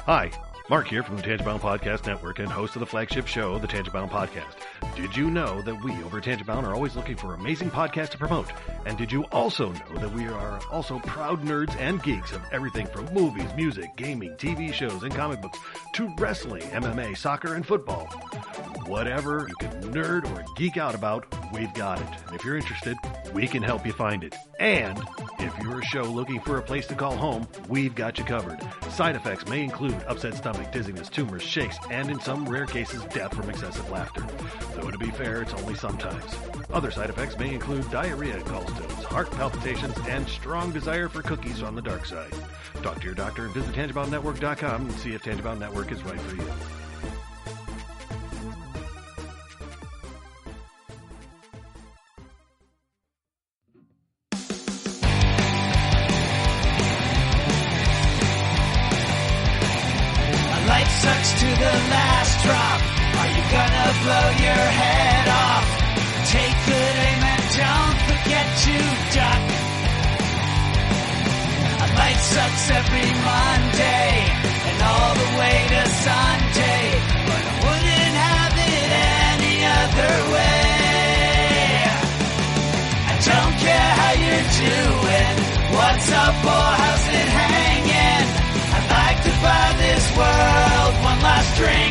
Hi, Mark here from the Tangibound Podcast Network and host of the flagship show, the Tangibound Podcast. Did you know that we over at Tangibound are always looking for amazing podcasts to promote? And did you also know that we are also proud nerds and geeks of everything from movies, music, gaming, TV shows, and comic books to wrestling, MMA, soccer, and football? Whatever you can nerd or geek out about, we've got it. And if you're interested, we can help you find it. And if you're a show looking for a place to call home, we've got you covered. Side effects may include upset stomach, dizziness, tumors, shakes, and in some rare cases, death from excessive laughter. Though to be fair, it's only sometimes. Other side effects may include diarrhea, gallstones, heart palpitations, and strong desire for cookies on the dark side. Talk to your doctor and visit TangiboundNetwork.com and see if Tangibound Network is right for you. Sucks to the last drop. Are you gonna blow your head off? Take good aim and don't forget to duck. Life sucks every Monday and all the way to Sunday, but I wouldn't have it any other way. I don't care how you're doing, what's up or how's it hanging. I'd like to buy this world one last drink.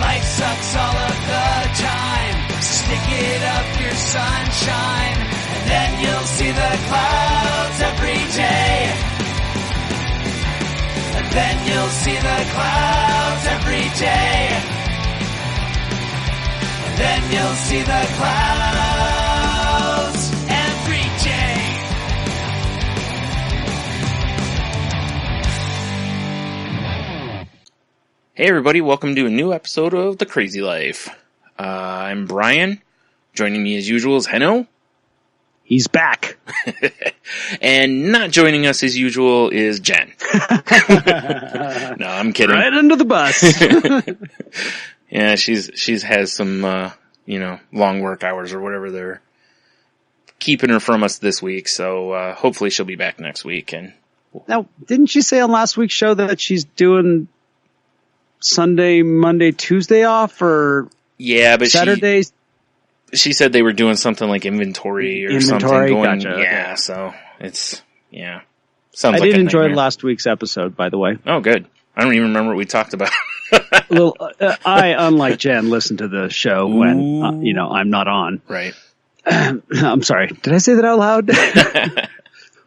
Life sucks all of the time. Stick it up your sunshine, and then you'll see the clouds every day. And then you'll see the clouds every day. And then you'll see the clouds every day. Hey everybody, welcome to a new episode of The Crazy Life. I'm Brian. Joining me as usual is Heno. He's back. And not joining us as usual is Jen. No, I'm kidding. Right under the bus. Yeah, she's has some, long work hours or whatever they're keeping her from us this week. So, hopefully she'll be back next week. And Now, didn't she say on last week's show that she's doing Sunday, Monday, Tuesday off, or yeah, but Saturdays? She said they were doing something like inventory or something. Going, gotcha. Yeah, okay. So it's Sounds I like did a enjoy nightmare. last week's episode, by the way. Oh, good. I don't even remember what we talked about. I, unlike Jen, listen to the show when I'm not on. Right. I'm sorry. Did I say that out loud?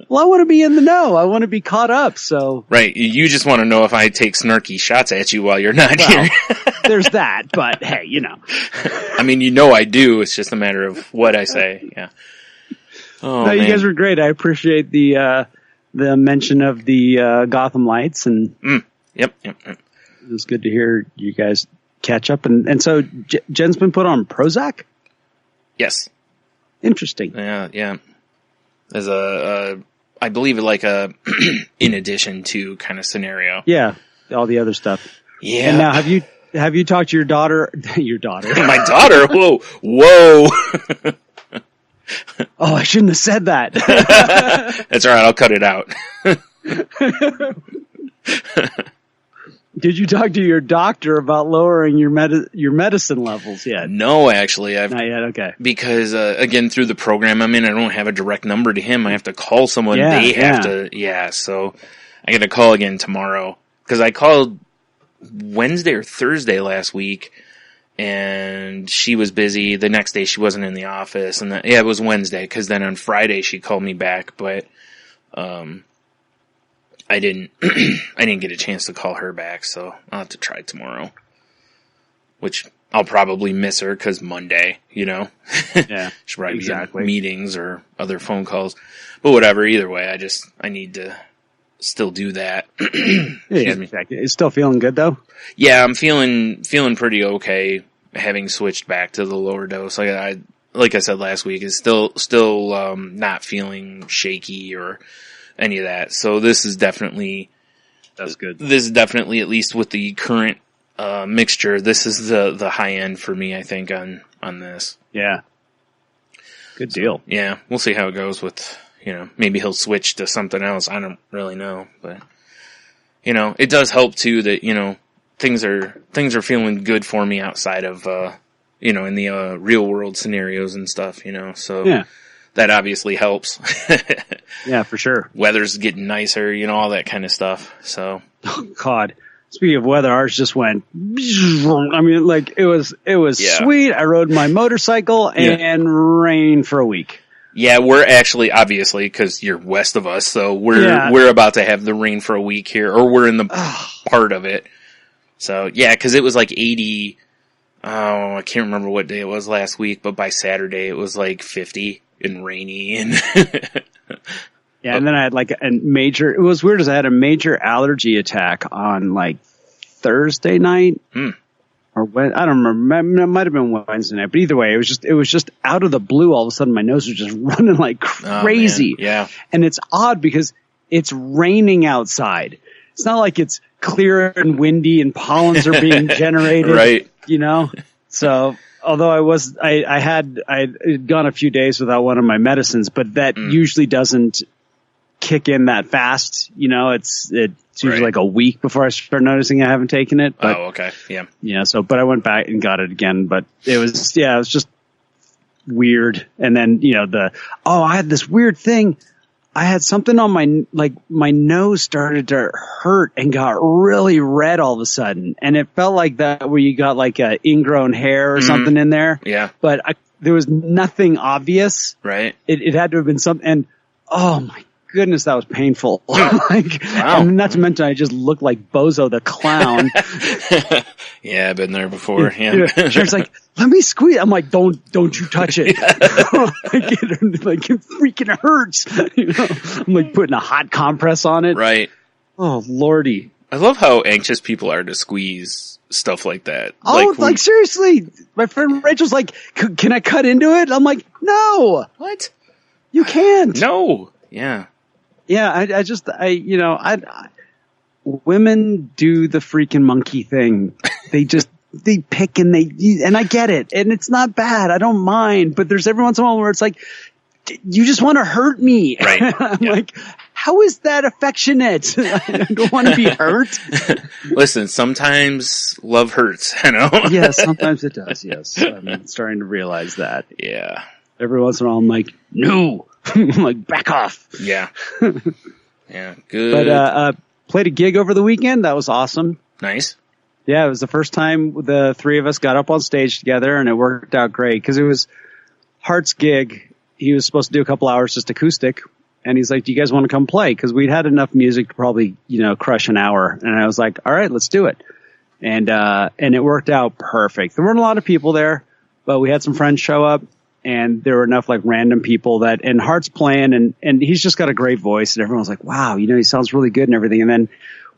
Well, I want to be in the know. I want to be caught up. So Right. You just want to know if I take snarky shots at you while you're not here. there's that. But hey, I mean, I do. It's just a matter of what I say. Yeah. Oh, no, man. you guys were great. I appreciate the mention of the Gotham Lights, and Yep. it was good to hear you guys catch up. And so Jen's been put on Prozac? Yes. Interesting. Yeah. As I believe like a in addition to kind of scenario. Yeah, all the other stuff. Yeah. And now, have you talked to your daughter? Your daughter? My daughter? Whoa. Oh, I shouldn't have said that. That's all right. I'll cut it out. Did you talk to your doctor about lowering your medicine levels yet? No, actually, Not yet. Okay. because again, through the program I'm in, I don't have a direct number to him. I have to call someone. Yeah, They have yeah. to. Yeah. So I got to call again tomorrow because I called Wednesday or Thursday last week. And she was busy. The next day she wasn't in the office, and it was Wednesday. Because then on Friday she called me back, but I didn't. I didn't get a chance to call her back, so I'll have to try tomorrow. Which I'll probably miss her because Monday, Yeah. she'll probably exactly. be in meetings or other phone calls. But whatever. Either way, I need to still do that. Yeah, exactly. It's still feeling good though. Yeah, I'm feeling pretty okay, having switched back to the lower dose. Like I said last week, is still not feeling shaky or any of that. So this is definitely That's good. This is definitely, at least with the current mixture, this is the high end for me, I think, on this. Yeah. Good deal. Yeah, we'll see how it goes with, maybe he'll switch to something else. I don't really know, but you know, it does help too that, you know, things are feeling good for me outside of, you know, in the real world scenarios and stuff, you know, so Yeah. that obviously helps. Yeah, for sure. Weather's getting nicer, you know, all that kind of stuff. So, Oh, God. Speaking of weather, ours just went. I mean, like it was Yeah. sweet. I rode my motorcycle and rain for a week. yeah, we're actually obviously because you're west of us, so we're about to have the rain for a week here, or we're in the part of it. So yeah, because it was like 80. Oh, I can't remember what day it was last week, but by Saturday it was like 50 and rainy and. Yeah, and then I had like a major. It was weird as I had a major allergy attack on like Thursday night, or when I don't remember. It might have been Wednesday night, but either way, it was just out of the blue. All of a sudden, my nose was just running like crazy. Oh, yeah, and it's odd because it's raining outside. It's not like it's clear and windy and pollens are being generated, right? You know, so. Although I had gone a few days without one of my medicines, but that usually doesn't kick in that fast. You know, it's usually like a week before I start noticing I haven't taken it. But, oh, okay. Yeah. Yeah. So, but I went back and got it again, but it was just weird. And then, you know, I had this weird thing. I had something on my nose started to hurt and got really red all of a sudden. And it felt like that where you got like a ingrown hair or something in there. Yeah. But there was nothing obvious. Right. It had to have been something. And oh my goodness, that was painful. Like, wow. And not to mention I just looked like Bozo the Clown. Yeah, I've been there before. Yeah. Sharon's like, let me squeeze. I'm like, don't you touch it. Like it freaking hurts. You know? I'm like putting a hot compress on it. Right. Oh, Lordy. I love how anxious people are to squeeze stuff like that. Oh, like seriously. My friend Rachel's like, can I cut into it? I'm like, no. What? You can't. No. Yeah. Yeah, women do the freaking monkey thing. They pick and I get it. And it's not bad. I don't mind. But there's every once in a while where it's like, you just want to hurt me. Right. I'm like, how is that affectionate? I don't want to be hurt. Listen, sometimes love hurts, you know? Yeah, sometimes it does. Yes. I'm starting to realize that. Yeah. Every once in a while I'm like, no. I'm like, back off. Yeah. Yeah. Good. But, played a gig over the weekend. That was awesome. Nice. Yeah, it was the first time the three of us got up on stage together, and it worked out great because it was Hart's gig. He was supposed to do a couple hours just acoustic, and he's like, do you guys want to come play? Because we'd had enough music to probably, crush an hour. And I was like, all right, let's do it. And it worked out perfect. There weren't a lot of people there, but we had some friends show up, and there were enough like random people and Hart's playing, and he's just got a great voice, and everyone was like, wow, he sounds really good and everything. And then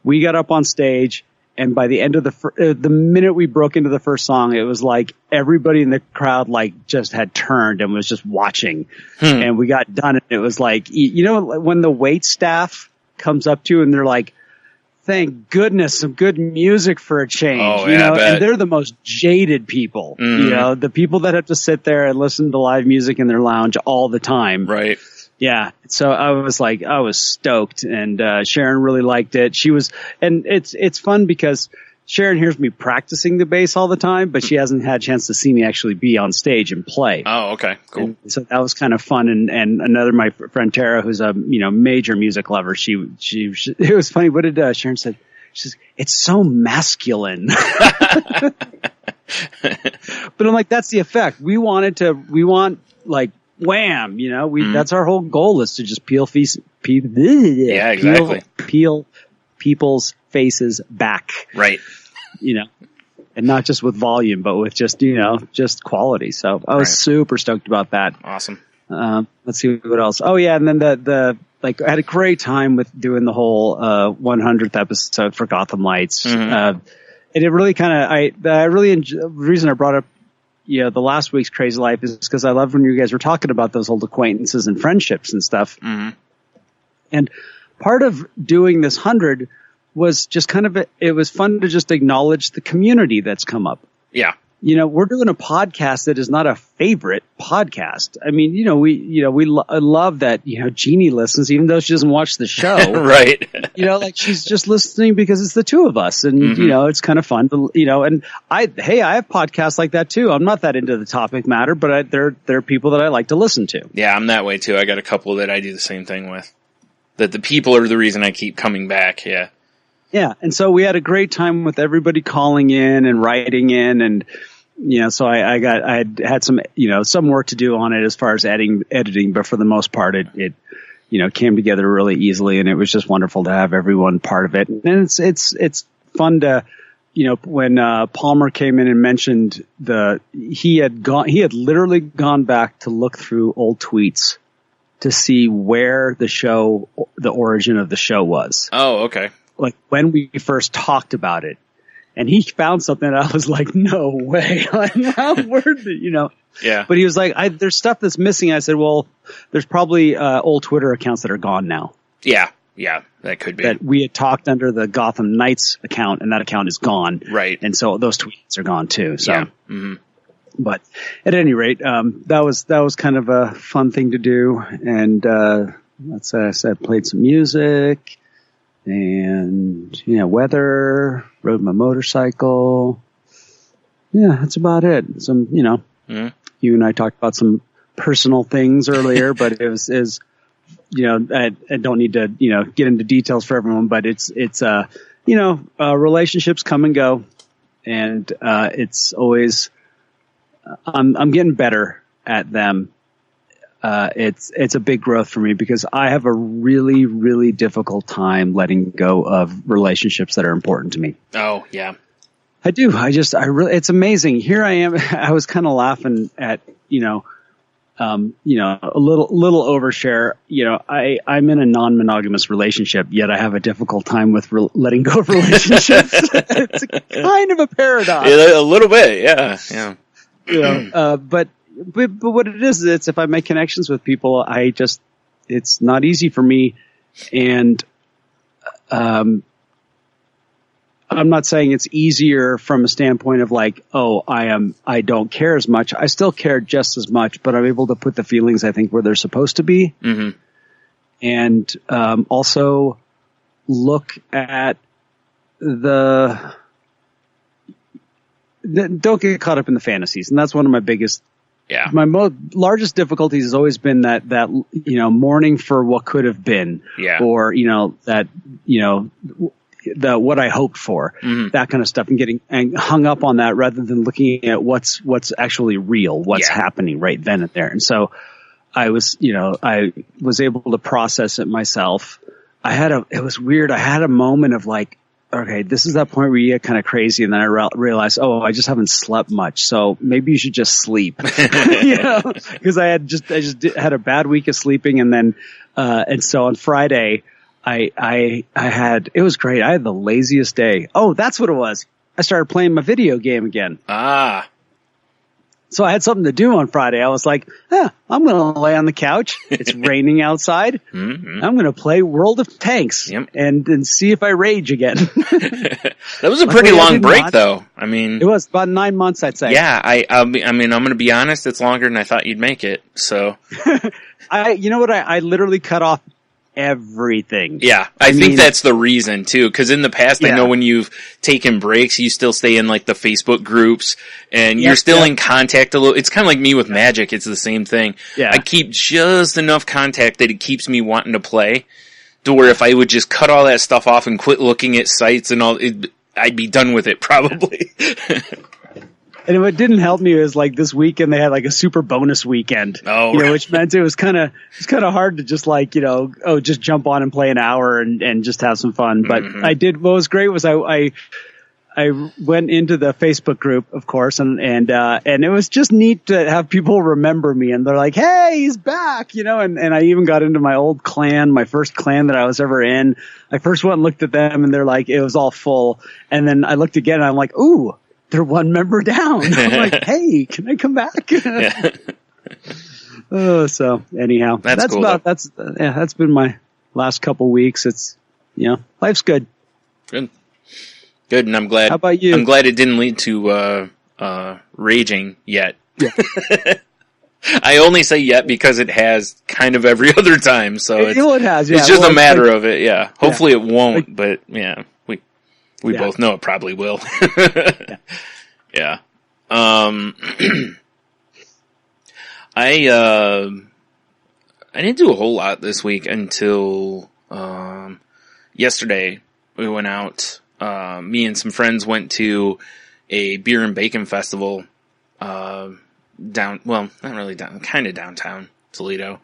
we got up on stage, and by the end of the minute we broke into the first song, it was like everybody in the crowd like just had turned and was just watching. And we got done, and it was like, when the wait staff comes up to you and they're like, thank goodness, some good music for a change. Oh, yeah, I bet. And they're the most jaded people. The people that have to sit there and listen to live music in their lounge all the time. Right. Yeah. So I was stoked, and Sharon really liked it. And it's fun because Sharon hears me practicing the bass all the time, but she hasn't had a chance to see me actually be on stage and play. Oh, okay. Cool. And so that was kind of fun. And my friend Tara, who's a, major music lover, she it was funny. What did Sharon said? She says, it's so masculine. But I'm like, that's the effect. We want like, wham, that's our whole goal is to just peel people's faces back. Right. And not just with volume, but with just, just quality. So I was super stoked about that. Awesome. Let's see what else. Oh yeah. And then I had a great time with doing the whole, 100th episode for Gotham Lights. And it really the reason I brought up, the last week's Crazy Life is because I love when you guys were talking about those old acquaintances and friendships and stuff. And part of doing this 100 was just it was fun to just acknowledge the community that's come up. Yeah. we're doing a podcast that is not a favorite podcast. I mean, we love that, Jeannie listens, even though she doesn't watch the show. Right. Like she's just listening because it's the two of us and, it's kind of fun to, and I have podcasts like that too. I'm not that into the topic matter, but there are people that I like to listen to. Yeah, I'm that way too. I got a couple that I do the same thing with. That the people are the reason I keep coming back. Yeah. Yeah. And so we had a great time with everybody calling in and writing in and, so I had some, some work to do on it as far as editing, but for the most part, it came together really easily and it was just wonderful to have everyone part of it. And it's fun to, when Palmer came in and mentioned he had literally gone back to look through old tweets to see where the origin of the show was. Oh, okay. Like when we first talked about it. And he found something that I was like, no way. Yeah. But he was like, there's stuff that's missing. I said, well, there's probably old Twitter accounts that are gone now. Yeah, that could be. That we had talked under the Gotham Knights account, and that account is gone. Right. And so those tweets are gone too. So, yeah. Mm-hmm. But at any rate, that was kind of a fun thing to do. And let's say I played some music. And, weather, rode my motorcycle. Yeah, that's about it. Some, you and I talked about some personal things earlier, but it was, I don't need to, get into details for everyone, but it's, relationships come and go. And, it's always, I'm getting better at them. It's a big growth for me because I have a really, really difficult time letting go of relationships that are important to me. Oh, yeah. I do. It's amazing. Here I am. I was kind of laughing at, a little overshare. I'm in a non-monogamous relationship, yet I have a difficult time with letting go of relationships. It's kind of a paradox. Yeah, a little bit. Yeah. Yeah. But what it is, it's if I make connections with people, it's not easy for me. And, I'm not saying it's easier from a standpoint of like, I don't care as much. I still care just as much, but I'm able to put the feelings, I think, where they're supposed to be. Mm-hmm. And, also look at don't get caught up in the fantasies. And that's one of my biggest, my largest difficulties has always been that mourning for what could have been, or what I hoped for, that kind of stuff, and getting hung up on that rather than looking at what's actually real, what's happening right then and there. And so I was able to process it myself. It was weird. I had a moment of like, okay, this is that point where you get kind of crazy, and then I realized, I just haven't slept much, so maybe you should just sleep, because I just had a bad week of sleeping, and then, and so on Friday, it was great. I had the laziest day. Oh, that's what it was. I started playing my video game again. Ah. So I had something to do on Friday. I was like, I'm going to lay on the couch. It's raining outside. Mm-hmm. I'm going to play World of Tanks and see if I rage again. That was a pretty long break, though. I mean, it was about 9 months, I'd say. Yeah, I mean, I'm going to be honest. It's longer than I thought you'd make it. So, you know what? I literally cut off everything. Yeah, I think that's the reason too, because in the past, I know when you've taken breaks, you still stay in like the Facebook groups, and you're still in contact a little. It's kind of like me with Magic. It's the same thing. Yeah. I keep just enough contact that it keeps me wanting to play, to where if I would just cut all that stuff off and quit looking at sites and all, I'd be done with it probably. And what didn't help me was like this weekend they had like a super bonus weekend, which meant it was kind of hard to just like, just jump on and play an hour and just have some fun. But I did, what was great was I went into the Facebook group, of course, and it was just neat to have people remember me, and they're like, hey, he's back, and I even got into my old clan, my first clan that I was ever in. I first went and looked at them, and they're like, it was all full. And then I looked again and I'm like, ooh, they're one member down. I'm like, hey, can I come back? So anyhow, that's cool, that's been my last couple weeks. It's, life's good. Good. And I'm glad. How about you? I'm glad it didn't lead to, raging yet. Yeah. I only say yet because it has kind of every other time, so it has. Yeah. It's just a matter of it. Yeah. Hopefully it won't, but yeah, we both know it probably will. Yeah. I didn't do a whole lot this week until yesterday. We went out. Me and some friends went to a beer and bacon festival not really kind of downtown Toledo.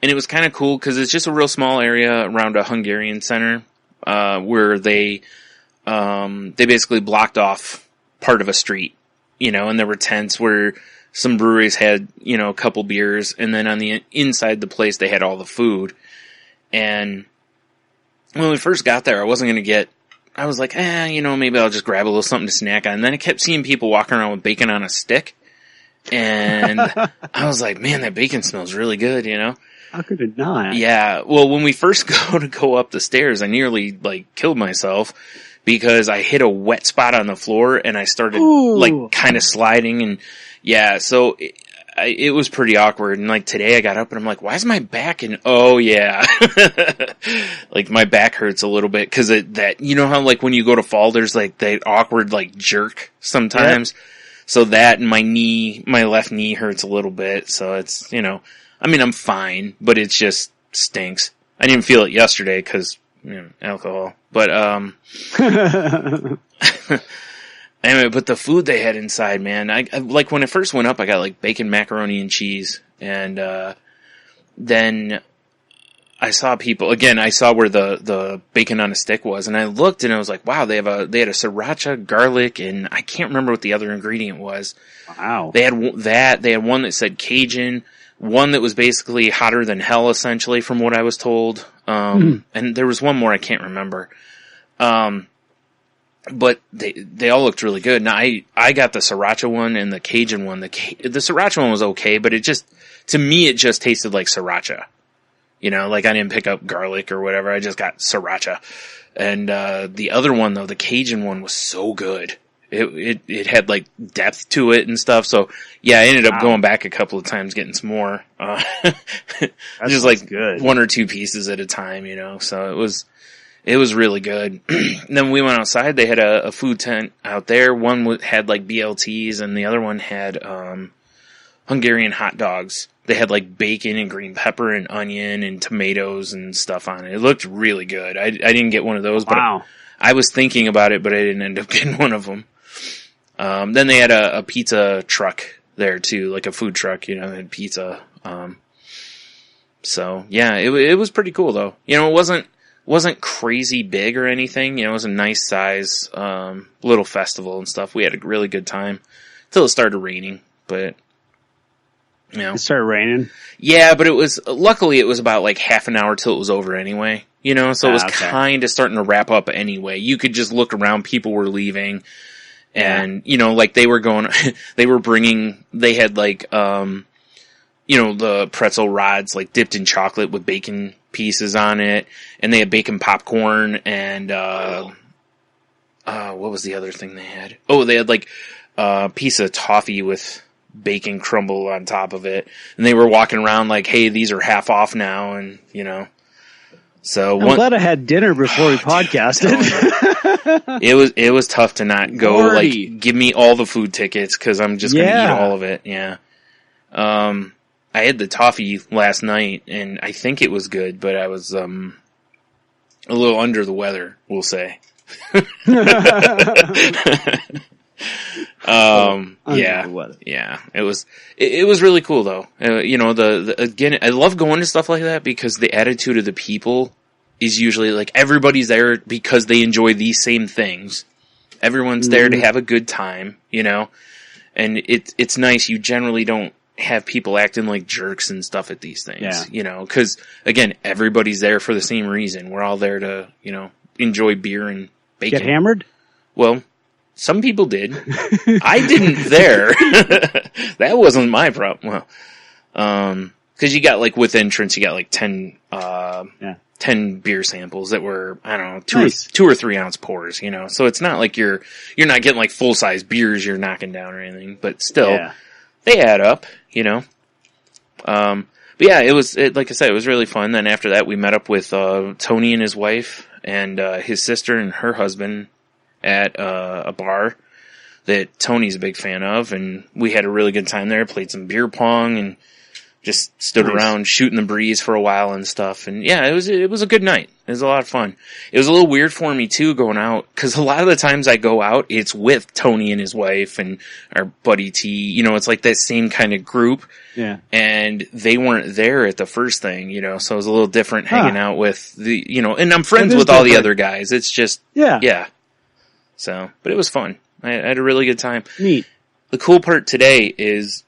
And it was kind of cool because it's just a real small area around a Hungarian center where they basically blocked off part of a street, and there were tents where some breweries had, a couple beers, and then on the inside the place they had all the food. And when we first got there, I was like, maybe I'll just grab a little something to snack on. And then I kept seeing people walking around with bacon on a stick. And I was like, man, that bacon smells really good, How could it not? Yeah. Well, when we first go up the stairs, I nearly killed myself because I hit a wet spot on the floor and I started kind of sliding, and yeah, so it was pretty awkward. And today I got up and I'm like, why is my back oh yeah. My back hurts a little bit because how when you go to fall, there's that awkward jerk sometimes. Yep. So that and my left knee hurts a little bit. So it's, I'm fine, but it just stinks. I didn't feel it yesterday because, alcohol. But, anyway, but the food they had inside, man, I when I first went up, I got bacon, macaroni, and cheese. And, then I saw people, again, I saw where the bacon on a stick was, and I looked and I was like, wow, they had a sriracha, garlic, and I can't remember what the other ingredient was. Wow. They had one that said Cajun, one that was basically hotter than hell, essentially, from what I was told. And there was one more I can't remember. But they all looked really good. Now I got the sriracha one and the Cajun one. The sriracha one was okay, but to me it just tasted like sriracha. I didn't pick up garlic or whatever. I just got sriracha. And the other one though, the Cajun one was so good. It had depth to it and stuff. So yeah, I ended up going back a couple of times getting some more. Just good. One or two pieces at a time, So it was really good. And then we went outside. They had a food tent out there. One had BLTs and the other one had Hungarian hot dogs. They had bacon and green pepper and onion and tomatoes and stuff on it. It looked really good. I didn't get one of those, but I was thinking about it, but I didn't end up getting one of them. Then they had a pizza truck there too, a food truck, they had pizza. So yeah, it was pretty cool though. It wasn't crazy big or anything. It was a nice size, little festival and stuff. We had a really good time till it started raining, but It started raining? Yeah, but luckily it was about half an hour till it was over anyway, so it was kind of starting to wrap up anyway. You could just look around, people were leaving, and, they were going, they had the pretzel rods, dipped in chocolate with bacon pieces on it, and they had bacon popcorn, and, what was the other thing they had? Oh, they had a piece of toffee with bacon crumble on top of it, and they were walking around hey, these are half off now, and so I'm glad I had dinner before we podcasted. It was tough to not go give me all the food tickets because I'm just gonna eat all of it. Yeah. I had the toffee last night and I think it was good, but I was a little under the weather, we'll say. Yeah, it was really cool though. Again, I love going to stuff like that because the attitude of the people is usually everybody's there because they enjoy these same things. Everyone's there to have a good time, and it's nice. You generally don't have people acting like jerks and stuff at these things, because again, everybody's there for the same reason. We're all there to, enjoy beer and bacon. Get hammered? Well, some people did. I didn't there. That wasn't my problem. Well, Cause you got like with entrance, you got like 10 beer samples that were, I don't know, two or 3 ounce pours, you know? So it's not like you're not getting like full size beers you're knocking down or anything, but still they add up, you know? But yeah, like I said, it was really fun. Then after that, we met up with, Tony and his wife and, his sister and her husband at, a bar that Tony's a big fan of. And we had a really good time there, played some beer pong and just stood around shooting the breeze for a while and stuff. And yeah, it was a good night. It was a lot of fun. It was a little weird for me too going out, cause a lot of the times I go out, it's with Tony and his wife and our buddy T, you know, it's like that same kind of group. Yeah. And they weren't there at the first thing, you know, so it was a little different hanging out with the, you know, and I'm friends with all the other guys. It's just, yeah. So, but it was fun. I had a really good time. Neat. The cool part today is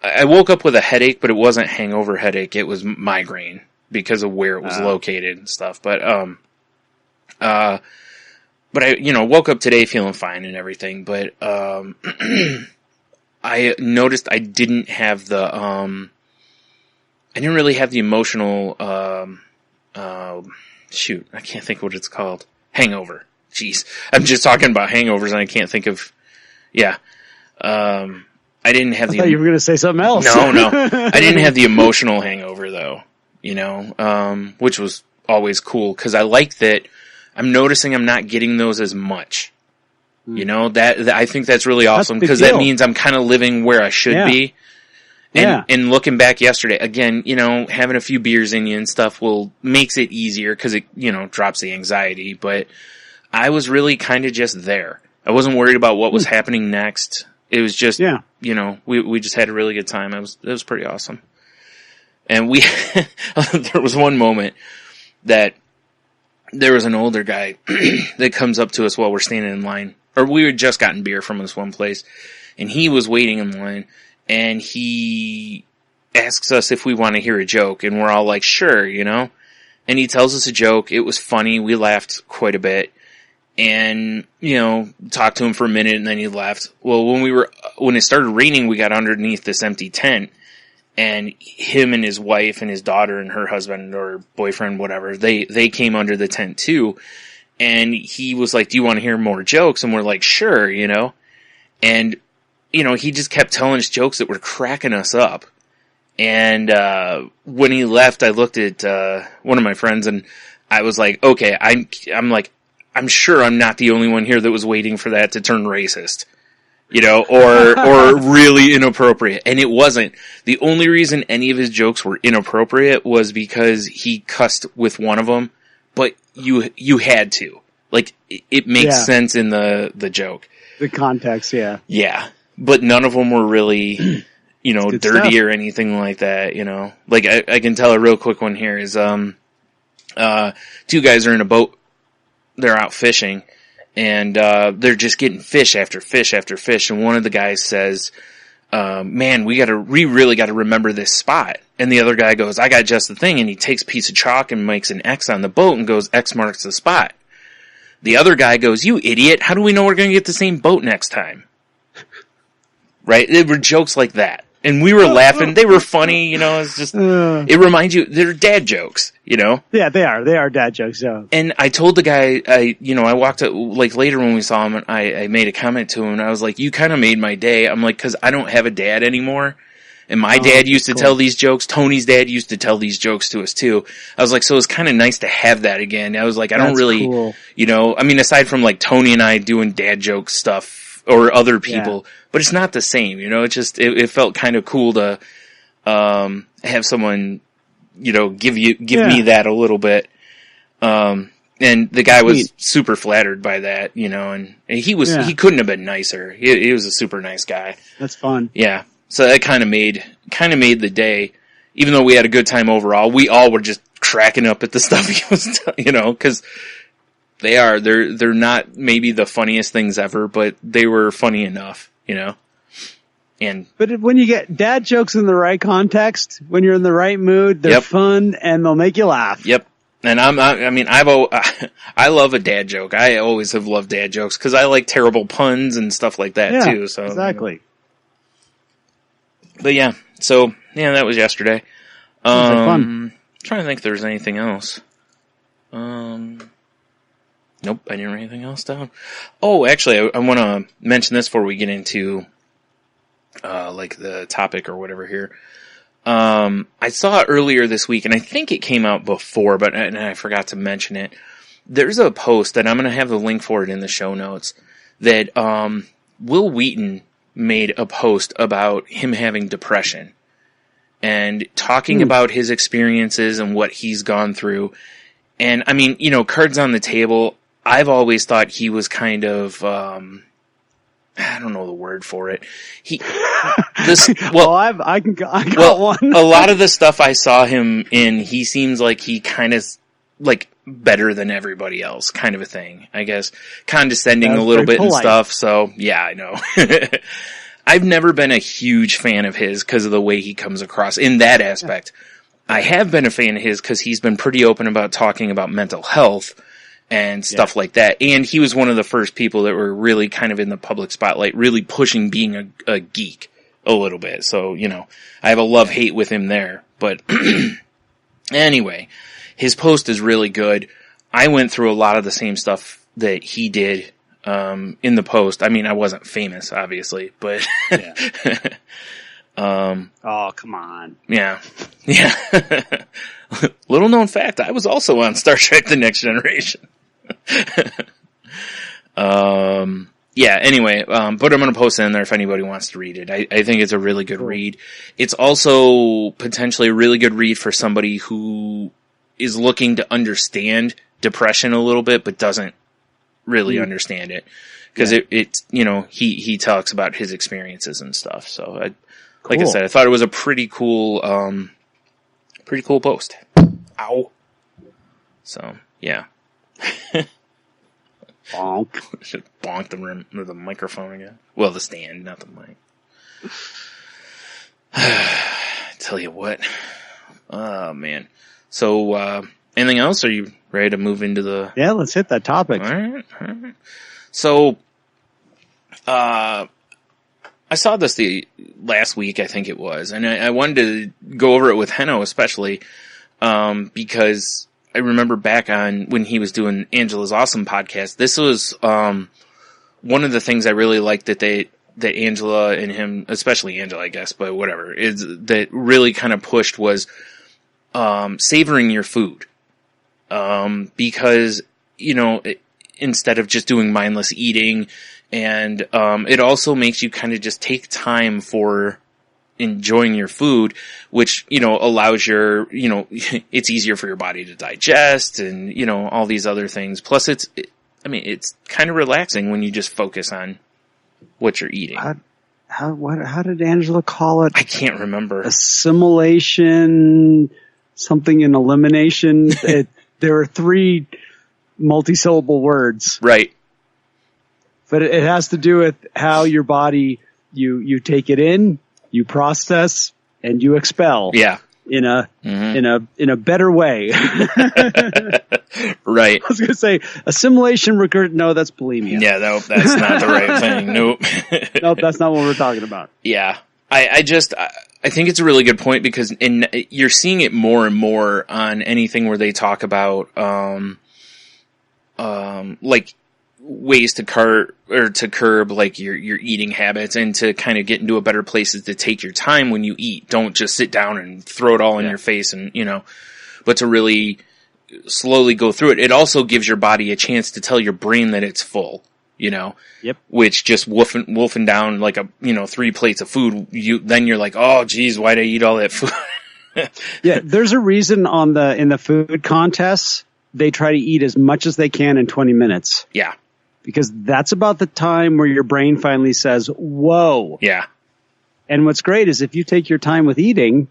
I woke up with a headache, but it wasn't hangover headache. It was migraine because of where it was located and stuff. But I, you know, woke up today feeling fine and everything. But, I noticed I didn't have I didn't really have the emotional, shoot, I can't think what it's called. Hangover. Jeez. I'm just talking about hangovers and I can't think of, I didn't have I thought you were going to say something else. No. I didn't have the emotional hangover though, you know, which was always cool because I like that I'm noticing I'm not getting those as much. You know, that I think that's really awesome because that means I'm kind of living where I should be. And looking back yesterday, again, you know, having a few beers in you and stuff makes it easier because it, you know, drops the anxiety. But I was really kind of just there. I wasn't worried about what was happening next. It was just, you know, we just had a really good time. It was pretty awesome. And there was one moment that there was an older guy that comes up to us while we're standing in line. Or we had just gotten beer from this one place. And he was waiting in line. And he asks us if we want to hear a joke. And we're all like, sure, you know. And he tells us a joke. It was funny. We laughed quite a bit. And, you know, talked to him for a minute and then he left. Well, when it started raining, we got underneath this empty tent. And him and his wife and his daughter and her husband or boyfriend, whatever, they came under the tent too. And he was like, do you want to hear more jokes? And we're like, sure, you know. And, you know, he just kept telling us jokes that were cracking us up. And when he left, I looked at one of my friends and I was like, okay, I'm sure I'm not the only one here that was waiting for that to turn racist. You know, or really inappropriate. And it wasn't. The only reason any of his jokes were inappropriate was because he cussed with one of them, but you had to. Like, it makes sense in the joke. The context, yeah. Yeah. But none of them were really, you know, dirty stuff or anything like that, you know. Like, I can tell a real quick one here is, 2 guys are in a boat. They're out fishing. And, they're just getting fish after fish after fish. And one of the guys says, man, we really gotta remember this spot. And the other guy goes, I got just the thing. And he takes a piece of chalk and makes an X on the boat and goes, X marks the spot. The other guy goes, you idiot. How do we know we're gonna get the same boat next time? Right? There were jokes like that. And we were laughing. They were funny, you know, it's just, it reminds you, they're dad jokes, you know? Yeah, they are. They are dad jokes, yeah. And I told the guy, I walked up, like later when we saw him, and I made a comment to him, and I was like, you kind of made my day. I'm like, cause I don't have a dad anymore. And my dad used to tell these jokes. Tony's dad used to tell these jokes to us too. I was like, so it's kind of nice to have that again. I was like, I don't really, you know, I mean, aside from like Tony and I doing dad joke stuff or other people, but it's not the same, you know, it felt kind of cool to, have someone, you know, give me that a little bit. And the guy was super flattered by that, you know, and he couldn't have been nicer. He was a super nice guy. That's fun. Yeah. So that kind of made the day, even though we had a good time overall, we all were just cracking up at the stuff he was, you know, cause they're not maybe the funniest things ever, but they were funny enough, you know. But when you get dad jokes in the right context, when you're in the right mood, they're fun and they'll make you laugh. Yep. And I love a dad joke. I always have loved dad jokes because I like terrible puns and stuff like that too. So exactly. But yeah, that was yesterday. Sounds like fun. Trying to think if there's anything else. Nope, I didn't write anything else down. Oh, actually, I want to mention this before we get into, like the topic or whatever here. I saw it earlier this week, and I think it came out before, but and I forgot to mention it. There's a post that I'm going to have the link for it in the show notes that, Will Wheaton made a post about him having depression and talking about his experiences and what he's gone through. And I mean, cards on the table, I've always thought he was kind of, I don't know the word for it. I got one. A lot of the stuff I saw him in, he seems like he kind of like better than everybody else, kind of a thing, I guess. Condescending a little bit polite. And stuff. So yeah, I know. I've never been a huge fan of his because of the way he comes across in that aspect. Yeah. I have been a fan of his because he's been pretty open about talking about mental health and stuff like that. And he was one of the first people that were really kind of in the public spotlight, really pushing being a geek a little bit. So, I have a love-hate with him there. But anyway, his post is really good. I went through a lot of the same stuff that he did in the post. I mean, I wasn't famous, obviously, but oh, come on. Yeah. Little known fact, I was also on Star Trek The Next Generation. Anyway, but I'm going to post it in there if anybody wants to read it. I think it's a really good read. It's also potentially a really good read for somebody who is looking to understand depression a little bit, but doesn't really understand it. Because it's, he talks about his experiences and stuff. So like I said, I thought it was a pretty cool post. Ow. So, yeah. Bonk. Should bonk the microphone again. Well, the stand, not the mic. Tell you what. Oh, man. So, anything else? Are you ready to move into the... Yeah, let's hit that topic. All right. So, I saw this the last week, I think it was, and I wanted to go over it with Henno especially, because I remember back on when he was doing Angela's Awesome podcast, this was, one of the things I really liked that Angela and him, especially Angela, I guess, but whatever, is that really kind of pushed was, savoring your food. Because, instead of just doing mindless eating, and it also makes you kind of just take time for enjoying your food, which, allows it's easier for your body to digest and, all these other things. Plus it's kind of relaxing when you just focus on what you're eating. How did Angela call it? I can't remember. Assimilation, something in elimination. There are 3 multi-syllable words. Right. But it has to do with how your body, you take it in, you process, and you expel. Yeah. In a better way. Right. I was going to say assimilation, no, that's bulimia. Yeah, that's not the right thing. Nope. Nope, that's not what we're talking about. Yeah. I think it's a really good point because you're seeing it more and more on anything where they talk about, like ways to curb like your eating habits and to kind of get into a better place is to take your time when you eat. Don't just sit down and throw it all in your face and, but to really slowly go through it. It also gives your body a chance to tell your brain that it's full, Yep. Which just wolfing down like 3 plates of food, then you're like, oh geez, why'd I eat all that food? Yeah. There's a reason in the food contests, they try to eat as much as they can in 20 minutes. Yeah. Because that's about the time where your brain finally says, whoa. Yeah. And what's great is if you take your time with eating,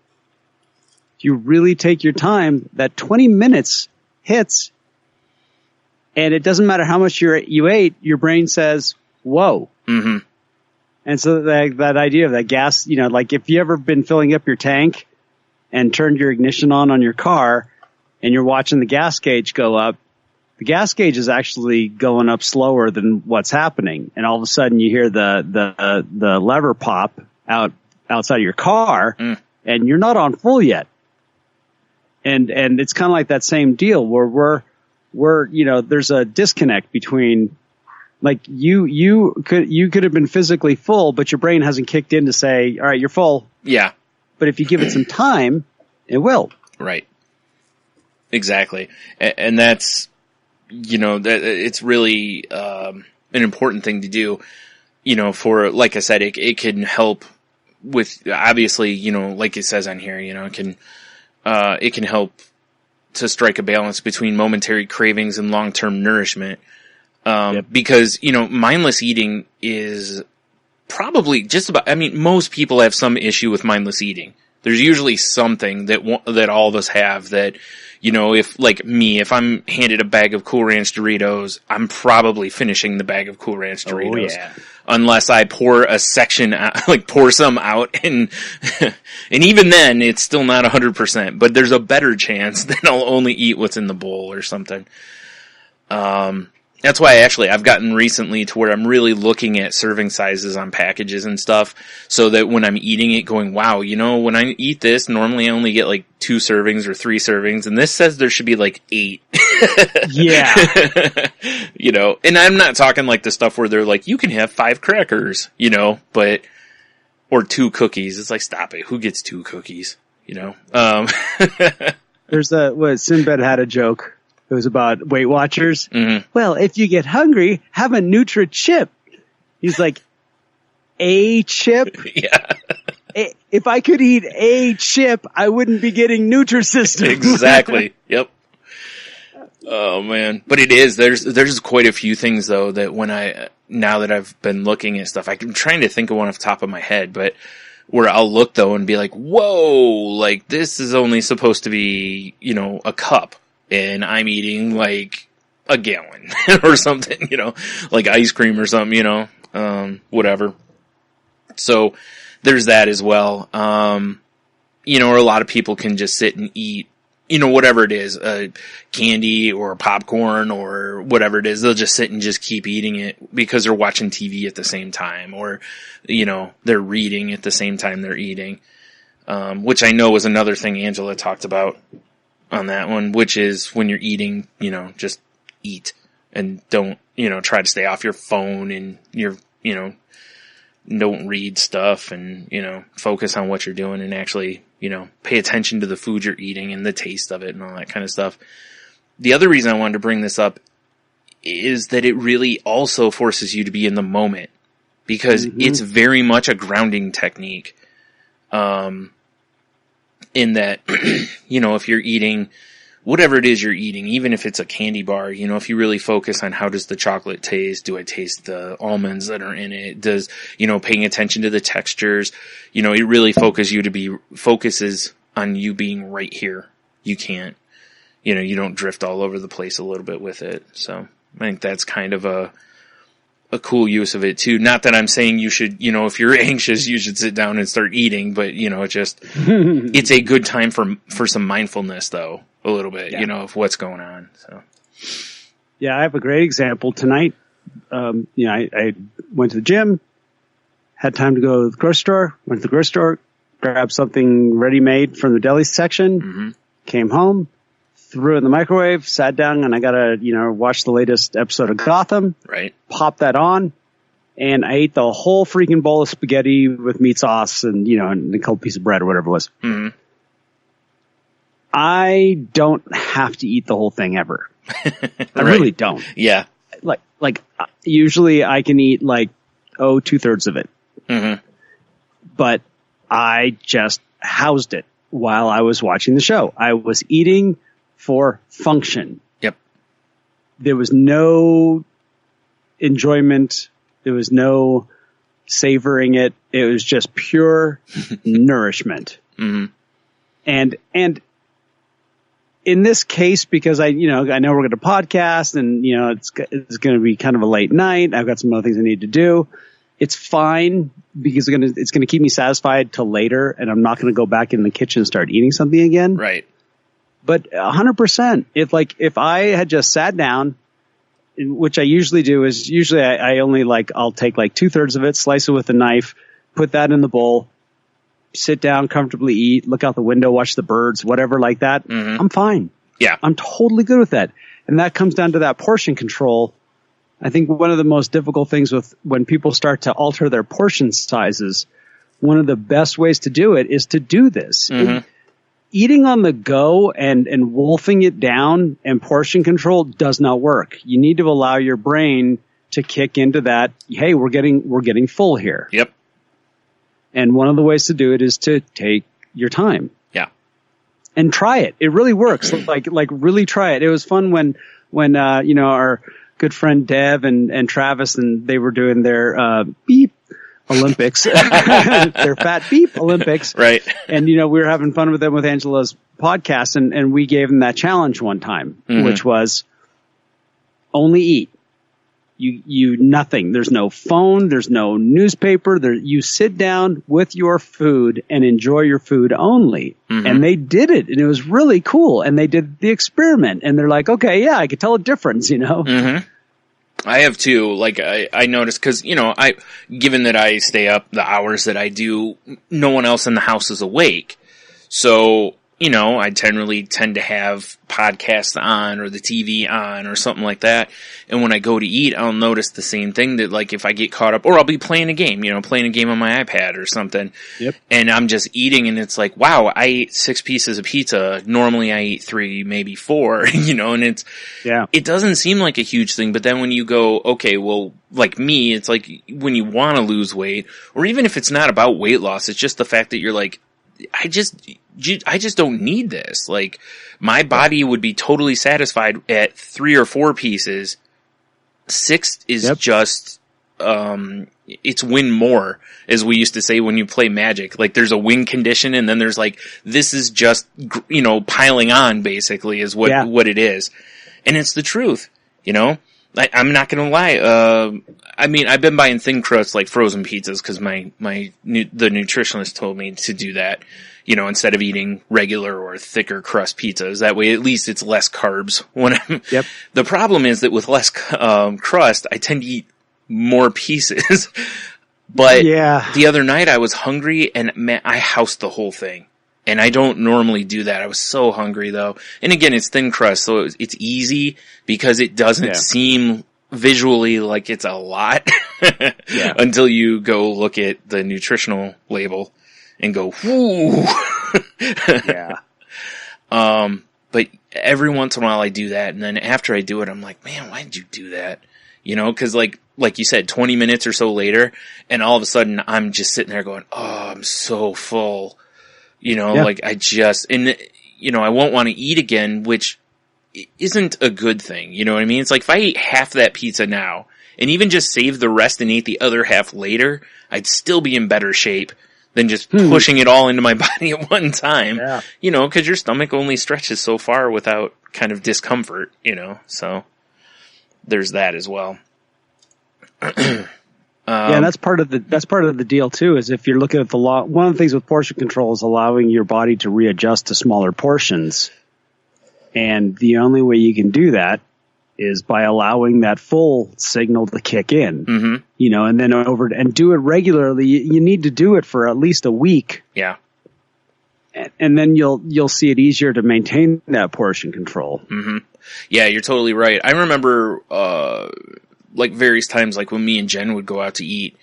if you really take your time, that 20 minutes hits, and it doesn't matter how much you ate, your brain says, whoa. Mm-hmm. And so that idea of that gas, like if you ever been filling up your tank and turned your ignition on your car and you're watching the gas gauge go up, the gas gauge is actually going up slower than what's happening. And all of a sudden you hear the lever pop outside of your car and you're not on full yet. And it's kind of like that same deal where we're, there's a disconnect between, like, you could have been physically full, but your brain hasn't kicked in to say, all right, you're full. Yeah. But if you give it some time, it will. Right. Exactly. And that's, that it's really, an important thing to do, for, like I said, it can help with, obviously, like it says on here, it can help to strike a balance between momentary cravings and long-term nourishment. Because, mindless eating is probably just about, most people have some issue with mindless eating. There's usually something that all of us have that, if, like me, if I'm handed a bag of Cool Ranch Doritos, I'm probably finishing the bag of Cool Ranch Doritos. Oh, yeah. Unless I pour a section out, pour some out, and even then, it's still not 100%, but there's a better chance that I'll only eat what's in the bowl or something. That's why I've gotten recently to where I'm really looking at serving sizes on packages and stuff, so that when I'm eating it going, wow, when I eat this, normally I only get 2 servings or 3 servings, and this says there should be 8. Yeah. And I'm not talking the stuff where they're you can have 5 crackers, but, or 2 cookies. It's stop it. Who gets 2 cookies? There's Sinbad had a joke. It was about Weight Watchers. Mm-hmm. Well, if you get hungry, have a Nutri-Chip. He's like, a chip? Yeah. If I could eat a chip, I wouldn't be getting Nutrisystem. Exactly. Yep. Oh man. But it is, there's quite a few things though that now that I've been looking at stuff, I'm trying to think of one off the top of my head, but where I'll look though and be like, whoa, this is only supposed to be, a cup. And I'm eating a gallon or something, ice cream or something, whatever. So there's that as well. Or a lot of people can just sit and eat, whatever it is, candy or popcorn or whatever it is. They'll just sit and just keep eating it because they're watching TV at the same time, or, they're reading at the same time they're eating. Which I know was another thing Angela talked about on that one, which is when you're eating, just eat and don't, try to stay off your phone and don't read stuff and, focus on what you're doing and actually, pay attention to the food you're eating and the taste of it and all that kind of stuff. The other reason I wanted to bring this up is that it really also forces you to be in the moment, because it's very much a grounding technique. In that, if you're eating whatever it is you're eating, even if it's a candy bar, if you really focus on how does the chocolate taste, do I taste the almonds that are in it, does, paying attention to the textures, it really focuses on you being right here. You can't, you don't drift all over the place a little bit with it. So I think that's kind of a cool use of it too. Not that I'm saying you should, if you're anxious, you should sit down and start eating, but it's a good time for some mindfulness though, a little bit, of what's going on. So. Yeah, I have a great example tonight. I went to the gym, had time to go to the grocery store, went to the grocery store, grabbed something ready-made from the deli section, came home, threw it in the microwave, sat down, and I gotta, watch the latest episode of Gotham. Right. Pop that on, and I ate the whole freaking bowl of spaghetti with meat sauce and, and a cold piece of bread or whatever it was. Mm-hmm. I don't have to eat the whole thing ever. I really don't. Yeah. Usually I can eat 2/3 of it. Mm-hmm. But I just housed it while I was watching the show. I was eating for function. Yep. There was no enjoyment. There was no savoring it. It was just pure nourishment. Mm-hmm. And in this case, because I know we're going to podcast and, it's going to be kind of a late night. I've got some other things I need to do. It's fine because it's going to keep me satisfied till later, and I'm not going to go back in the kitchen and start eating something again. Right. But 100%, if I had just sat down, which I usually do, is I only I'll take 2/3 of it, slice it with a knife, put that in the bowl, sit down, comfortably eat, look out the window, watch the birds, whatever like that, I'm fine. Yeah. I'm totally good with that. And that comes down to that portion control. I think one of the most difficult things with when people start to alter their portion sizes, one of the best ways to do it is to do this. Eating on the go and wolfing it down and portion control does not work. You need to allow your brain to kick into that, hey, we're getting full here. Yep. And one of the ways to do it is to take your time. Yeah. And try it. It really works. like really try it. It was fun when our good friend Dev and Travis, and they were doing their beep Olympics, their fat beep Olympics. Right. And, we were having fun with them with Angela's podcast, and we gave them that challenge one time, which was only eat. You nothing. There's no phone. There's no newspaper. You sit down with your food and enjoy your food only. And they did it, and it was really cool. And they did the experiment, and they're like, okay, yeah, I could tell a difference, I have too. Like I noticed because given that I stay up the hours that I do, no one else in the house is awake, so. I generally tend to have podcasts on or the TV on or something like that. And when I go to eat, I'll notice the same thing that like if I get caught up or I'll be playing a game on my iPad or something. Yep. And I'm just eating and it's like, wow, I ate 6 pieces of pizza. Normally I eat 3, maybe 4, and it doesn't seem like a huge thing. But then when you go, okay, well, like me, it's like when you want to lose weight or even if it's not about weight loss, it's just the fact that you're like, I just don't need this. Like, my body would be totally satisfied at 3 or 4 pieces. 6 is just, it's win more, as we used to say when you play Magic. Like, there's a win condition, and then there's like, this is just, piling on, basically, is what it is. And it's the truth, I'm not gonna lie. I've been buying thin crust, like frozen pizzas, because the nutritionist told me to do that, instead of eating regular or thicker crust pizzas. That way, at least it's less carbs. The problem is that with less crust, I tend to eat more pieces. But the other night I was hungry, and man, I housed the whole thing. And I don't normally do that. I was so hungry though. And again, it's thin crust, so it's easy because it doesn't seem visually like it's a lot until you go look at the nutritional label and go, whoo. But every once in a while I do that. And then after I do it, I'm like, man, why did you do that? Cause like you said, 20 minutes or so later, and all of a sudden I'm just sitting there going, oh, I'm so full. Like I won't want to eat again, which isn't a good thing. You know what I mean? It's like if I ate half that pizza now and even just saved the rest and ate the other half later, I'd still be in better shape than just pushing it all into my body at one time. Yeah. Cause your stomach only stretches so far without kind of discomfort, so there's that as well. And that's part of the deal too. Is if you're looking at the law, one of the things with portion control is allowing your body to readjust to smaller portions, and the only way you can do that is by allowing that full signal to kick in. And then and do it regularly. You need to do it for at least a week. Yeah, and then you'll see it easier to maintain that portion control. Yeah, you're totally right. I remember. Like various times, like when me and Jen would go out to eat,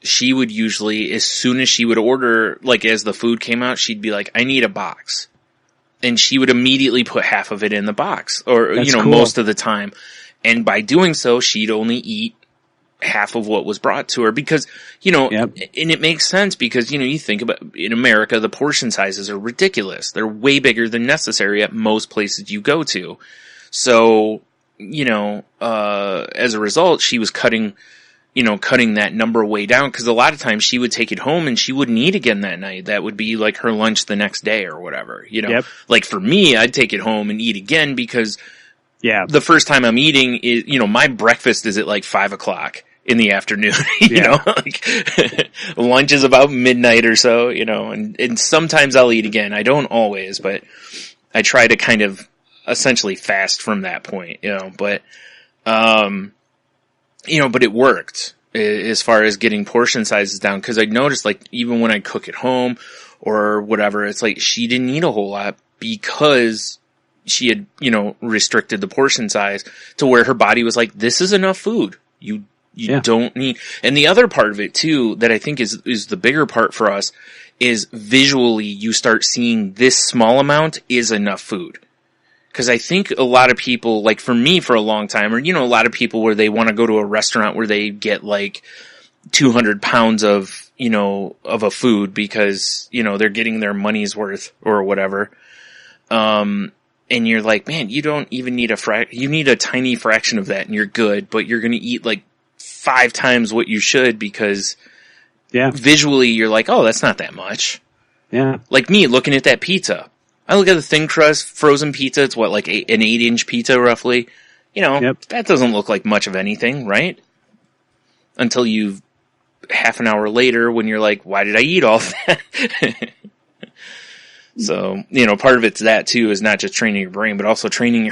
she would usually, as soon as she would order, like as the food came out, she'd be like, I need a box. And she would immediately put half of it in the box, or, That's cool. Most of the time. And by doing so, she'd only eat half of what was brought to her because, and it makes sense because, you think about in America, the portion sizes are ridiculous. They're way bigger than necessary at most places you go to. So, as a result, she was cutting that number way down because a lot of times she would take it home and she wouldn't eat again that night. That would be like her lunch the next day or whatever, Like for me, I'd take it home and eat again because the first time I'm eating is, my breakfast is at like 5:00 in the afternoon, like lunch is about midnight or so, and sometimes I'll eat again. I don't always, but I try to kind of essentially fast from that point, but it worked. as far as getting portion sizes down. Cause I noticed like even when I cook at home or whatever, it's like she didn't eat a whole lot because she had, restricted the portion size to where her body was like, this is enough food. You don't need. And the other part of it too, that I think is the bigger part for us, is visually you start seeing this small amount is enough food. Cause I think a lot of people, like for me for a long time, or, a lot of people where they want to go to a restaurant where they get like 200 pounds of, of a food because, they're getting their money's worth or whatever. And you're like, man, you don't even need you need a tiny fraction of that and you're good, but you're going to eat like 5 times what you should because visually you're like, oh, that's not that much. Yeah. Like me looking at that pizza. I look at the thin crust frozen pizza. It's what, like an 8-inch pizza roughly. That doesn't look like much of anything, right? Until half an hour later when you're like, why did I eat all that? So, part of it's that too, is not just training your brain, but also training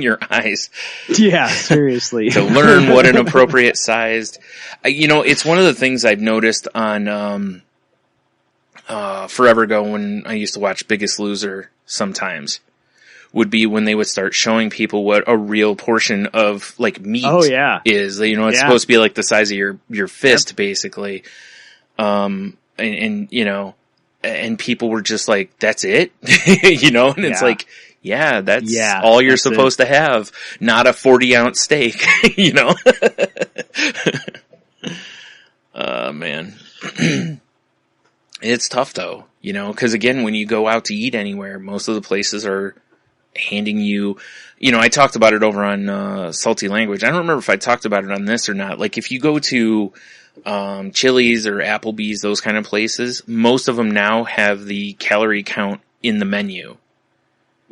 your eyes. Yeah, seriously. To learn what an appropriate sized, it's one of the things I've noticed on, forever ago when I used to watch Biggest Loser sometimes, would be when they would start showing people what a real portion of like meat is. It's supposed to be like the size of your fist basically. And people were just like, that's it? And it's like, that's all you're supposed to have. Not a 40-ounce steak, Man. It's tough though, cause again, when you go out to eat anywhere, most of the places are handing you, I talked about it over on, Salty Language. I don't remember if I talked about it on this or not. Like if you go to, Chili's or Applebee's, those kind of places, most of them now have the calorie count in the menu.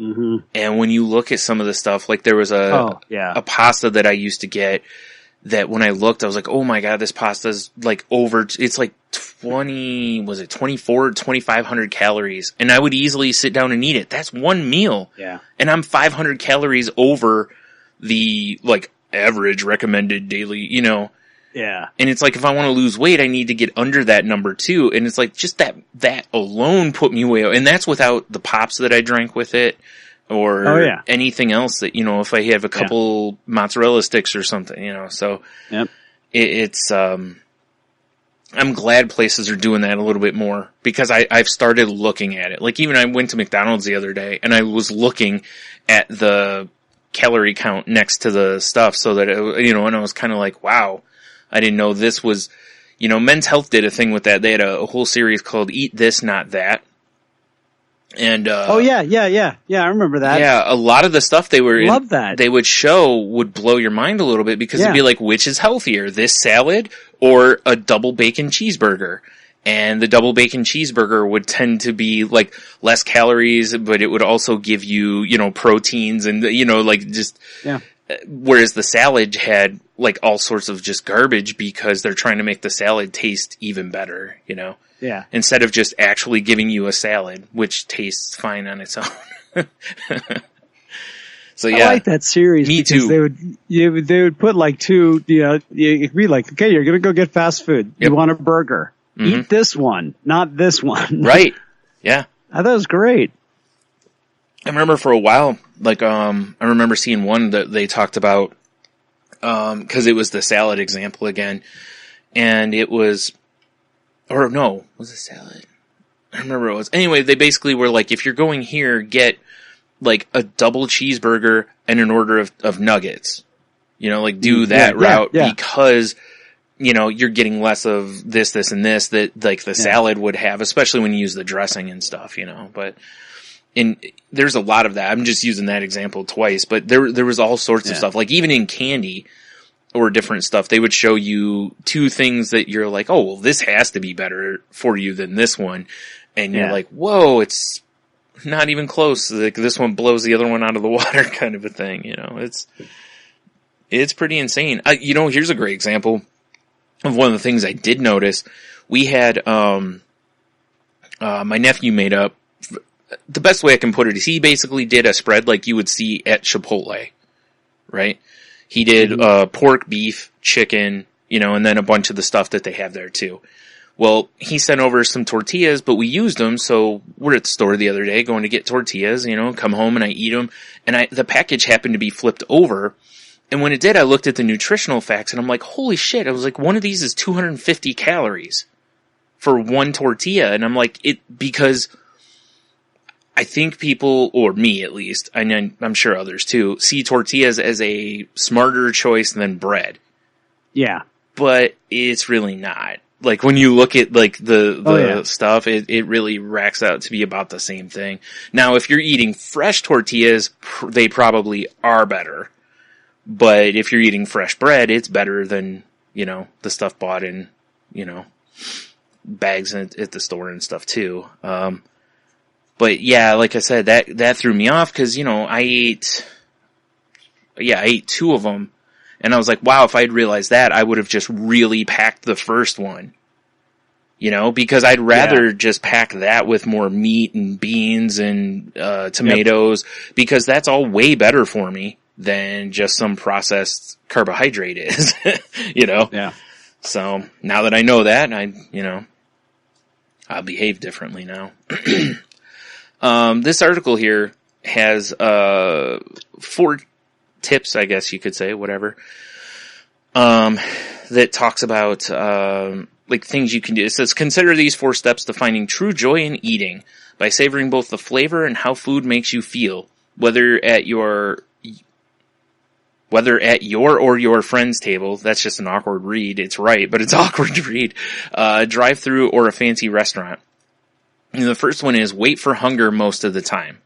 Mm-hmm. And when you look at some of the stuff, like there was a pasta that I used to get that when I looked, I was like, oh my God, this pasta's like it's like 2,500 calories. And I would easily sit down and eat it. That's one meal. Yeah. And I'm 500 calories over the like average recommended daily, Yeah. And it's like, if I want to lose weight, I need to get under that number too. And it's like, just that alone put me way, and that's without the pops that I drank with it or anything else that, if I have a couple mozzarella sticks or something, so it's, I'm glad places are doing that a little bit more because I've started looking at it. Like even I went to McDonald's the other day and I was looking at the calorie count next to the stuff so that, and I was kind of like, wow. I didn't know this was, Men's Health did a thing with that. They had a whole series called Eat This, Not That. And, I remember that. Yeah, a lot of the stuff they would show would blow your mind a little bit because it'd be like, which is healthier, this salad or a double bacon cheeseburger? And the double bacon cheeseburger would tend to be like less calories, but it would also give you, proteins and, whereas the salad had like all sorts of just garbage because they're trying to make the salad taste even better, Yeah. Instead of just actually giving you a salad, which tastes fine on its own. So yeah. I like that series. Me because too. They would put like two, you'd be like, okay, you're going to go get fast food. Yep. You want a burger. Mm-hmm. Eat this one, not this one. Right. Yeah. I thought it was great. I remember for a while, like, I remember seeing one that they talked about, cause it was the salad example again. And it was, or no, was it salad? I remember it was. Anyway, they basically were like, if you're going here, get like a double cheeseburger and an order of nuggets. Do that route because, you're getting less of this, and this that like the salad would have, especially when you use the dressing and stuff, but there's a lot of that. I'm just using that example twice, but there was all sorts of stuff. Like even in candy or different stuff, they would show you two things that you're like, oh, well, this has to be better for you than this one. And you're like, whoa, it's not even close. Like this one blows the other one out of the water kind of a thing. It's pretty insane. Here's a great example of one of the things I did notice. We had, my nephew made up, the best way I can put it is he basically did a spread like you would see at Chipotle, right? He did, pork, beef, chicken, and then a bunch of the stuff that they have there too. Well, he sent over some tortillas, but we used them, so we're at the store the other day going to get tortillas, come home and I eat them, and the package happened to be flipped over, and when it did, I looked at the nutritional facts, and I'm like, holy shit, I was like, one of these is 250 calories for one tortilla, and I'm like, because I think people, or me at least, and I'm sure others too, see tortillas as a smarter choice than bread. Yeah. But it's really not. Like, when you look at, like, the stuff, it really racks out to be about the same thing. Now, if you're eating fresh tortillas, they probably are better. But if you're eating fresh bread, it's better than, the stuff bought in, bags at the store and stuff, too. But, yeah, like I said, that threw me off, because, I ate 2 of them. And I was like, wow, if I'd realized that, I would have just really packed the first one. Because I'd rather just pack that with more meat and beans and tomatoes, because that's all way better for me than just some processed carbohydrate is, Yeah. So now that I know that, I'll behave differently now. This article here has 4 tips, I guess you could say, whatever, that talks about, things you can do. It says, consider these 4 steps to finding true joy in eating by savoring both the flavor and how food makes you feel, whether at your or your friend's table. That's just an awkward read. It's right, but it's awkward to read. Drive-through or a fancy restaurant. And the first one is wait for hunger most of the time.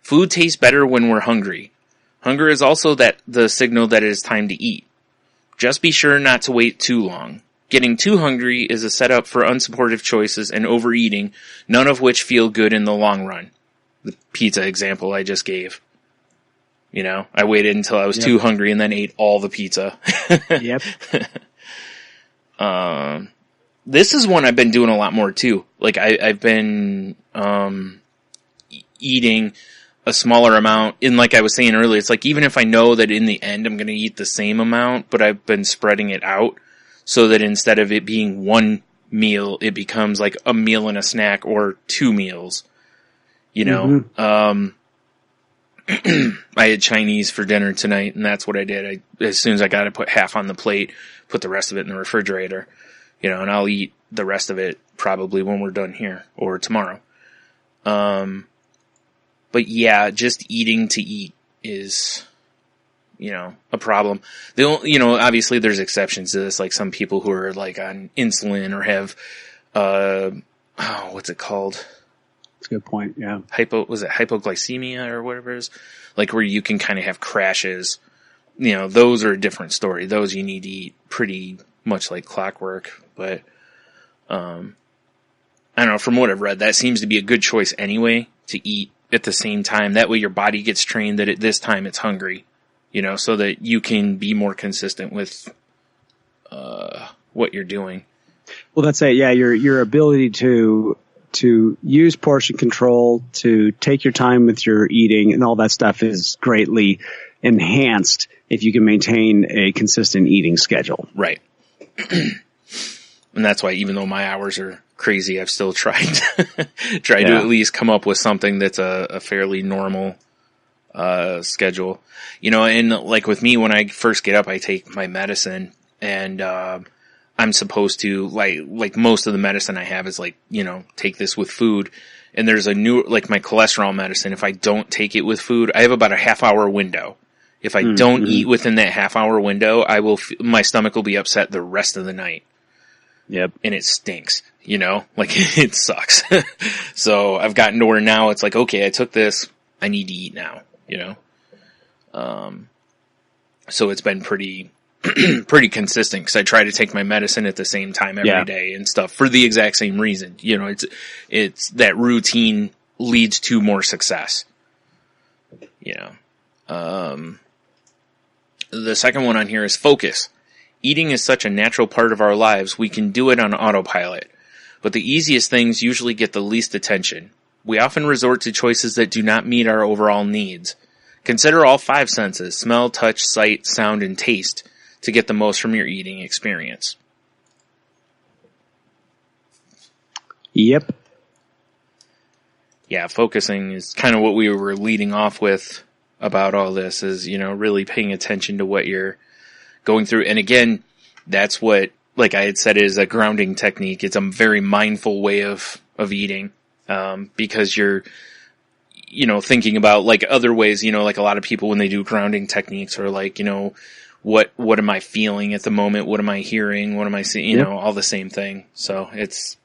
Food tastes better when we're hungry. Hunger is also the signal that it is time to eat. Just be sure not to wait too long. Getting too hungry is a setup for unsupportive choices and overeating, none of which feel good in the long run. The pizza example I just gave. I waited until I was too hungry and then ate all the pizza. Yep. This is one I've been doing a lot more too. Like I've been eating a smaller amount, and like I was saying earlier, it's like even if I know that in the end I'm going to eat the same amount, but I've been spreading it out so that instead of it being one meal, it becomes like a meal and a snack or 2 meals. I had Chinese for dinner tonight, and that's what I did. As soon as I got it, put half on the plate, put the rest of it in the refrigerator, and I'll eat the rest of it probably when we're done here or tomorrow. But yeah, just eating to eat is, a problem. Obviously there's exceptions to this, like some people who are like on insulin or have, what's it called? That's a good point. Yeah. Hypoglycemia or whatever it is? Like where you can kind of have crashes. Those are a different story. Those you need to eat pretty much like clockwork. But, I don't know, from what I've read, that seems to be a good choice anyway, to eat at the same time. That way your body gets trained that at this time it's hungry, so that you can be more consistent with, what you're doing. Well, that's it. Yeah. Your ability to use portion control, to take your time with your eating and all that stuff is greatly enhanced if you can maintain a consistent eating schedule. Right. And that's why even though my hours are crazy, I've still tried to at least come up with something that's a fairly normal schedule. And like with me, when I first get up, I take my medicine, and I'm supposed to, like most of the medicine I have is like, take this with food. And there's a new, like my cholesterol medicine, if I don't take it with food, I have about a half-hour window. If I don't eat within that half-hour window, my stomach will be upset the rest of the night. Yep. And it stinks, like it sucks. So I've gotten to where now it's like, okay, I took this, I need to eat now, so it's been pretty consistent, because I try to take my medicine at the same time every day and stuff for the exact same reason. It's that routine leads to more success. The second one on here is focus. Eating is such a natural part of our lives, we can do it on autopilot. But the easiest things usually get the least attention. We often resort to choices that do not meet our overall needs. Consider all 5 senses: smell, touch, sight, sound, and taste. to get the most from your eating experience. Yep. Yeah, focusing is kind of what we were leading off with about all this is, really paying attention to what you're going through. And again, that's what, like I had said, is a grounding technique. It's a very mindful way of eating, because you're, thinking about like other ways, like a lot of people when they do grounding techniques are like, what am I feeling at the moment? What am I hearing? What am I seeing? All the same thing. So it's,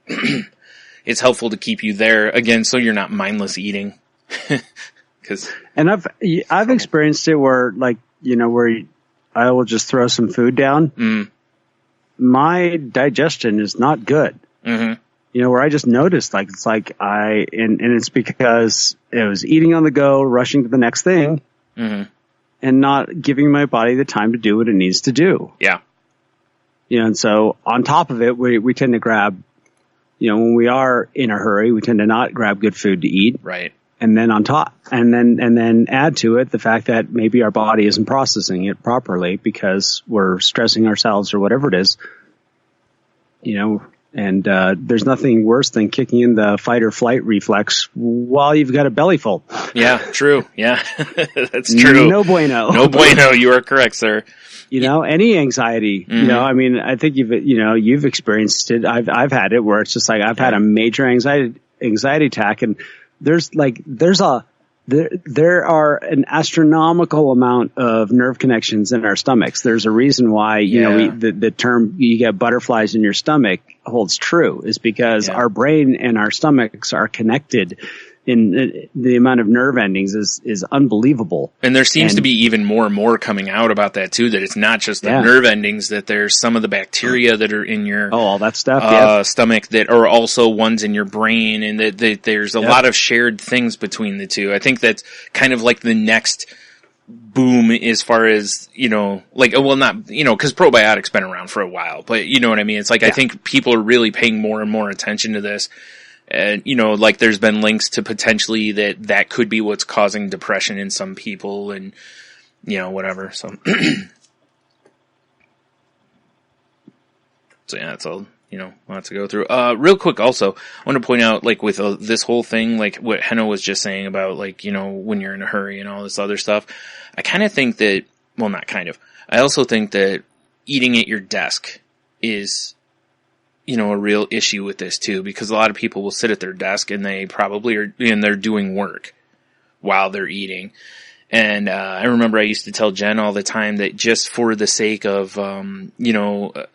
it's helpful to keep you there again, so you're not mindless eating. And I've experienced it where where I will just throw some food down. Mm. My digestion is not good. Mm-hmm. Where I just noticed and it's because it was eating on the go, rushing to the next thing, mm-hmm. and not giving my body the time to do what it needs to do. Yeah. And so on top of it, we tend to grab, when we are in a hurry, we tend to not grab good food to eat. Right. And then on top, and then add to it the fact that maybe our body isn't processing it properly because we're stressing ourselves or whatever it is, and there's nothing worse than kicking in the fight or flight reflex while you've got a belly full. Yeah, true. Yeah, that's true. No bueno. No bueno. You are correct, sir. Any anxiety, Mm-hmm. I think you've experienced it. I've had it where it's just like, I've had a major anxiety attack, and there are an astronomical amount of nerve connections in our stomachs. There's a reason why, the term you get butterflies in your stomach holds true, is because our brain and our stomachs are connected in the amount of nerve endings is unbelievable. And there seems to be even more and more coming out about that too, that it's not just the nerve endings, that there's some of the bacteria that are in your all that stuff, stomach that are also ones in your brain, and that there's a lot of shared things between the two. I think that's kind of like the next boom as far as, because probiotics been around for a while, but you know what I mean? It's like, I think people are really paying more and more attention to this. And, there's been links to potentially that could be what's causing depression in some people and, whatever. So, that's all, lots to go through. Real quick also, I want to point out, with this whole thing, what Henno was just saying about, when you're in a hurry and all this other stuff, I kind of think that, well, not kind of, I also think that eating at your desk is, a real issue with this too, because a lot of people will sit at their desk and they probably are, and they're doing work while they're eating. And, I remember I used to tell Jen all the time that just for the sake of,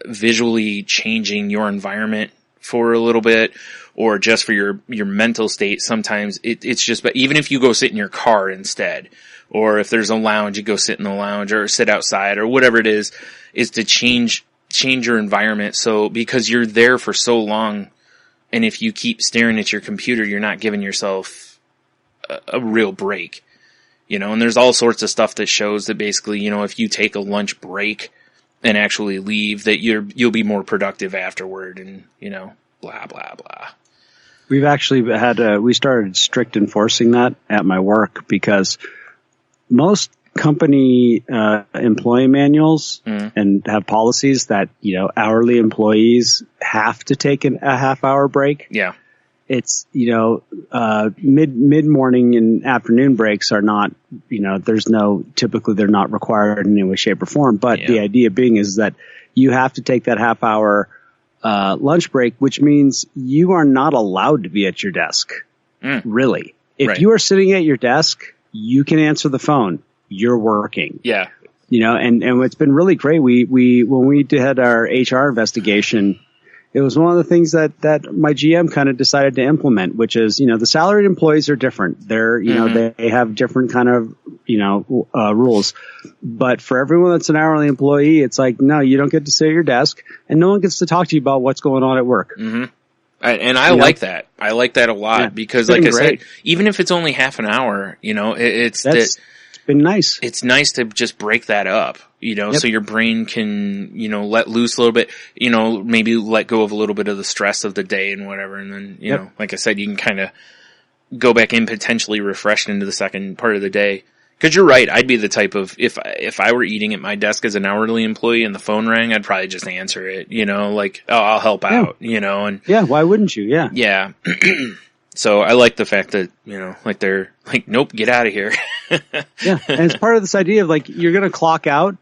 visually changing your environment for a little bit, or just for your mental state, sometimes it's just, but even if you go sit in your car instead, or if there's a lounge, you go sit in the lounge or sit outside or whatever it is to change your environment. So, because you're there for so long, and if you keep staring at your computer, you're not giving yourself a real break, and there's all sorts of stuff that shows that basically, if you take a lunch break and actually leave, that you'll be more productive afterward, and, blah, blah, blah. We've actually we started strict enforcing that at my work, because most company employee manuals and have policies that hourly employees have to take a half-hour break. Yeah, it's mid morning and afternoon breaks are not typically they're not required in any way, shape, or form. But the idea being is that you have to take that half-hour lunch break, which means you are not allowed to be at your desk. Really, if you are sitting at your desk, you can answer the phone. You're working. Yeah. And it's been really great. When we did our HR investigation, it was one of the things that my GM kind of decided to implement, which is, the salaried employees are different. They're, they have different kind of, rules. But for everyone that's an hourly employee, it's like, no, you don't get to sit at your desk, and no one gets to talk to you about what's going on at work. Mm-hmm. And I like that. I like that a lot, because like I said, even if it's only half an hour, it's been nice. It's nice to just break that up, so your brain can, let loose a little bit, maybe let go of a little bit of the stress of the day and whatever. And then, you know, like I said, you can kind of go back in potentially refreshed into the second part of the day. Cause you're right. I'd be the type of, if I were eating at my desk as an hourly employee and the phone rang, I'd probably just answer it, like, oh, I'll help out, and yeah, why wouldn't you? Yeah. yeah. So I like the fact that, like they're like, nope, get out of here. Yeah. And it's part of this idea of like, you're going to clock out.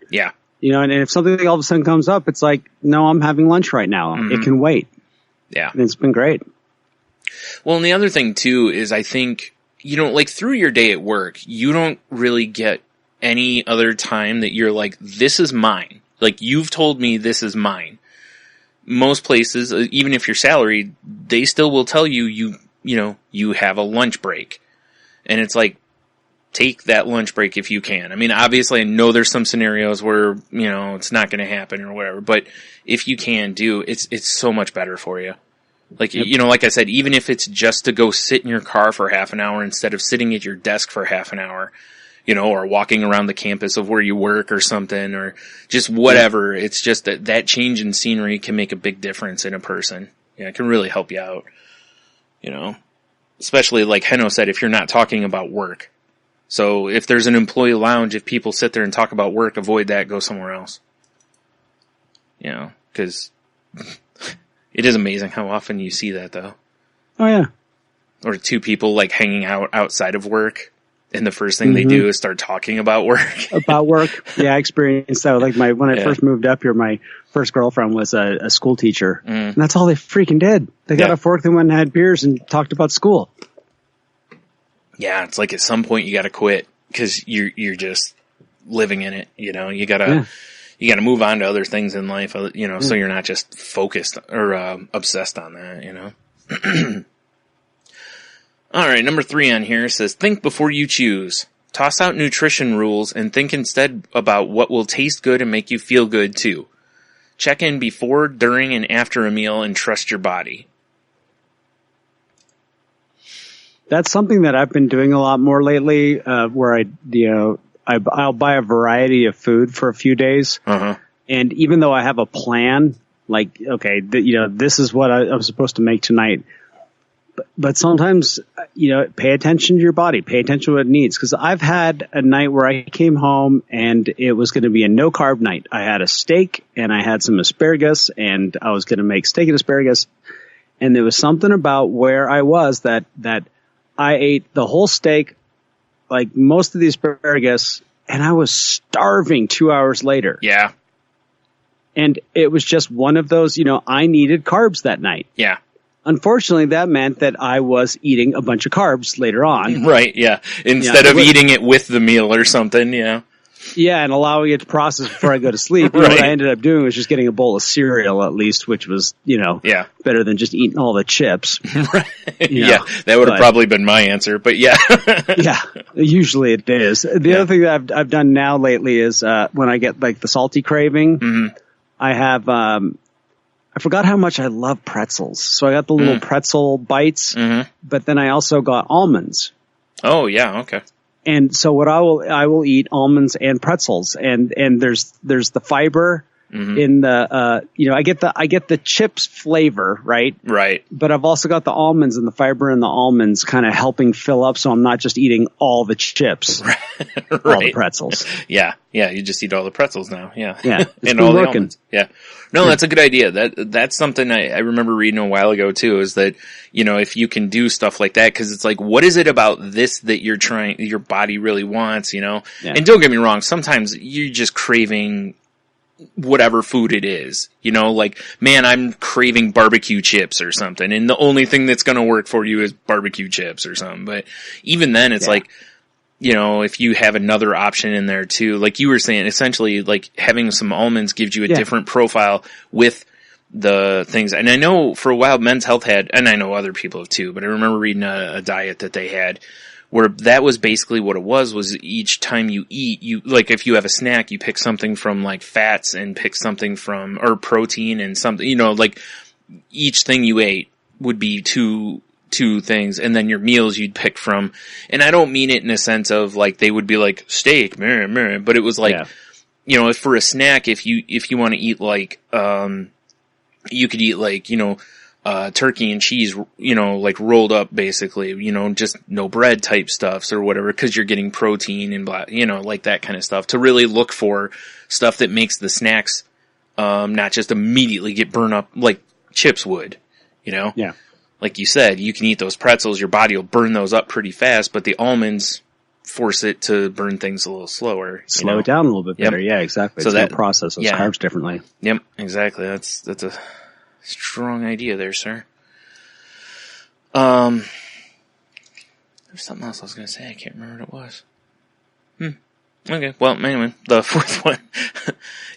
Yeah. And if something all of a sudden comes up, it's like, no, I'm having lunch right now. Mm-hmm. It can wait. Yeah. And it's been great. Well, and the other thing too is I think, like through your day at work, you don't really get any other time that you're like, this is mine. Like you've told me this is mine. Most places, even if you're salaried, they still will tell you, you have a lunch break. And it's like, take that lunch break if you can. I mean, obviously I know there's some scenarios where, it's not going to happen or whatever, but if you can do, it's so much better for you. Like, Yep. Like I said, even if it's just to go sit in your car for half an hour instead of sitting at your desk for half an hour, or walking around the campus of where you work or something, or just whatever. Yep. It's just that change in scenery can make a big difference in a person. Yeah, it can really help you out, especially like Henno said, if you're not talking about work. So if there's an employee lounge, if people sit there and talk about work, avoid that, go somewhere else. Because it is amazing how often you see that, though. Oh, yeah. Or two people, like, hanging out outside of work, and the first thing they do is start talking about work. About work. Yeah, I experienced that. Like, when I first moved up here, my first girlfriend was a school teacher. And that's all they freaking did. They got off work, they went and had beers and talked about school. Yeah, it's like at some point you got to quit, because you're just living in it, You gotta... You got to move on to other things in life, so you're not just focused or obsessed on that, All right, number 3 on here says, think before you choose. Toss out nutrition rules and think instead about what will taste good and make you feel good, too. Check in before, during, and after a meal and trust your body. That's something that I've been doing a lot more lately, where I'll buy a variety of food for a few days. Uh-huh. And even though I have a plan, like, okay, this is what I was supposed to make tonight. But sometimes, pay attention to your body, pay attention to what it needs. Cause I've had a night where I came home and it was going to be a no carb night. I had a steak and I had some asparagus and I was going to make steak and asparagus. And there was something about where I was that I ate the whole steak, like most of the asparagus, and I was starving 2 hours later. Yeah. And it was just one of those, I needed carbs that night. Yeah. Unfortunately, that meant that I was eating a bunch of carbs later on. Right, yeah. Instead of eating it with the meal or something, Yeah, and allowing it to process before I go to sleep. Right. What I ended up doing was just getting a bowl of cereal at least, which was, better than just eating all the chips. Right. Yeah, that would have probably been my answer, but yeah. Yeah, usually it is. The other thing that I've done now lately is when I get like the salty craving, I have I forgot how much I love pretzels. So I got the little pretzel bites, but then I also got almonds. Oh, yeah, okay. And so what I will eat almonds and pretzels, and there's the fiber in the I get the chips flavor, right? Right. But I've also got the almonds, and the fiber in the almonds kind of helping fill up, so I'm not just eating all the chips, right. All the pretzels. Yeah, you just eat all the pretzels now. Yeah, and all working. the almonds. Yeah. No, that's a good idea. That's something I remember reading a while ago too, is that, if you can do stuff like that, cause it's like, what is it about this that your body really wants, And don't get me wrong, sometimes you're just craving whatever food it is, like, man, I'm craving barbecue chips or something, and the only thing that's going to work for you is barbecue chips or something. But even then, it's like, if you have another option in there too, like you were saying, essentially like having some almonds gives you a different profile with the things. And I know for a while Men's Health had, and I know other people have too, but I remember reading a diet that they had where that was basically what it was each time you eat, like if you have a snack, you pick something from like fats and pick something from, or protein and something, like each thing you ate would be two things, and then your meals you'd pick from. And I don't mean it in a sense of like they would be like steak, but it was like, if for a snack, if you want to eat like, you could eat like, turkey and cheese, like rolled up basically, just no bread type stuffs or whatever, because you're getting protein and blah, like that kind of stuff, to really look for stuff that makes the snacks not just immediately get burned up like chips would, Yeah. Like you said, you can eat those pretzels, your body will burn those up pretty fast, but the almonds force it to burn things a little slower. Slow it down a little bit better. Yep. Yeah, exactly. So It's that- gonna process those yeah. carbs differently. Yep, exactly. That's a strong idea there, sir. There's something else I was going to say. I can't remember what it was. Okay. Well, anyway, the fourth one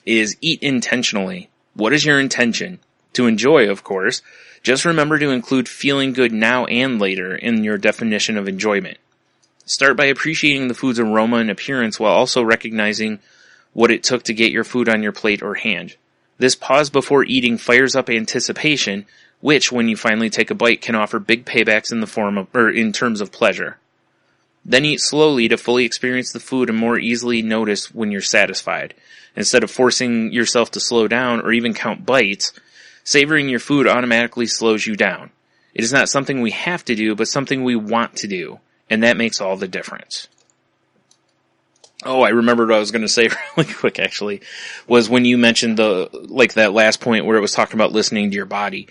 is eat intentionally. What is your intention? To enjoy, of course. Just remember to include feeling good now and later in your definition of enjoyment. Start by appreciating the food's aroma and appearance while also recognizing what it took to get your food on your plate or hand. This pause before eating fires up anticipation, which, when you finally take a bite, can offer big paybacks in terms of pleasure. Then eat slowly to fully experience the food and more easily notice when you're satisfied. Instead of forcing yourself to slow down or even count bites, savoring your food automatically slows you down. It is not something we have to do, but something we want to do, and that makes all the difference. Oh, I remembered what I was going to say really quick, actually, was when you mentioned that last point where it was talking about listening to your body.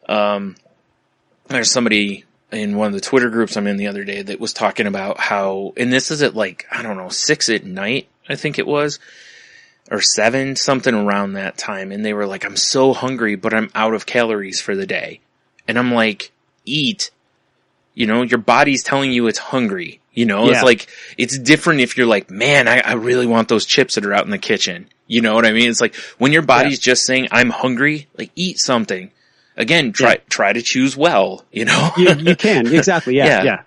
There's somebody in one of the Twitter groups I'm in the other day that was talking about how, and this is at 6 at night, I think it was, or 7, something around that time. And they were like, I'm so hungry, but I'm out of calories for the day. And I'm like, eat. Your body's telling you it's hungry. It's like, it's different if you're like, man, I really want those chips that are out in the kitchen. You know what I mean? It's like when your body's just saying, I'm hungry, like eat something. Again, try to choose well, you can. Exactly. Yeah.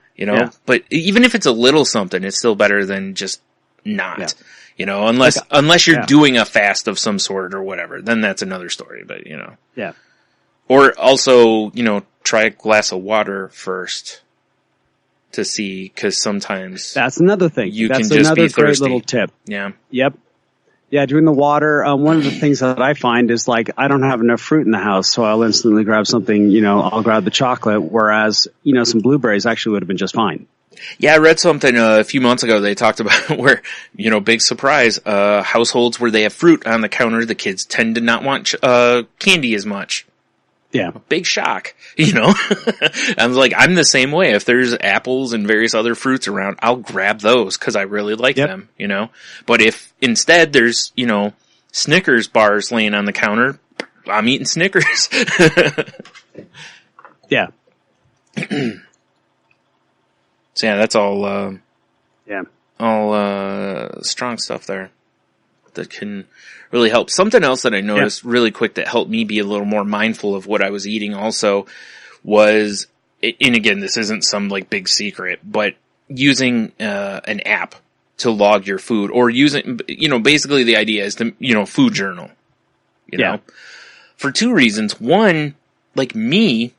But even if it's a little something, it's still better than just not, unless you're doing a fast of some sort or whatever, then that's another story, but Yeah. Or also, try a glass of water first to see, because sometimes That's another thing. That's can just be another great thirsty. little tip. Yeah. Yep. Yeah, doing the water. One of the things that I find is I don't have enough fruit in the house, so I'll instantly grab something, I'll grab the chocolate, whereas, some blueberries actually would have been just fine. Yeah, I read something a few months ago. They talked about where, big surprise, households where they have fruit on the counter, the kids tend to not want candy as much. Yeah. Big shock, I was like, I'm the same way. If there's apples and various other fruits around, I'll grab those because I really like them, But if instead there's, Snickers bars laying on the counter, I'm eating Snickers. Yeah. So yeah, that's all, Yeah. strong stuff there that can really help. Something else that I noticed really quick that helped me be a little more mindful of what I was eating also was, and again, this isn't some big secret, but using an app to log your food, or using, basically the idea is to, food journal, you know, for two reasons. One, me,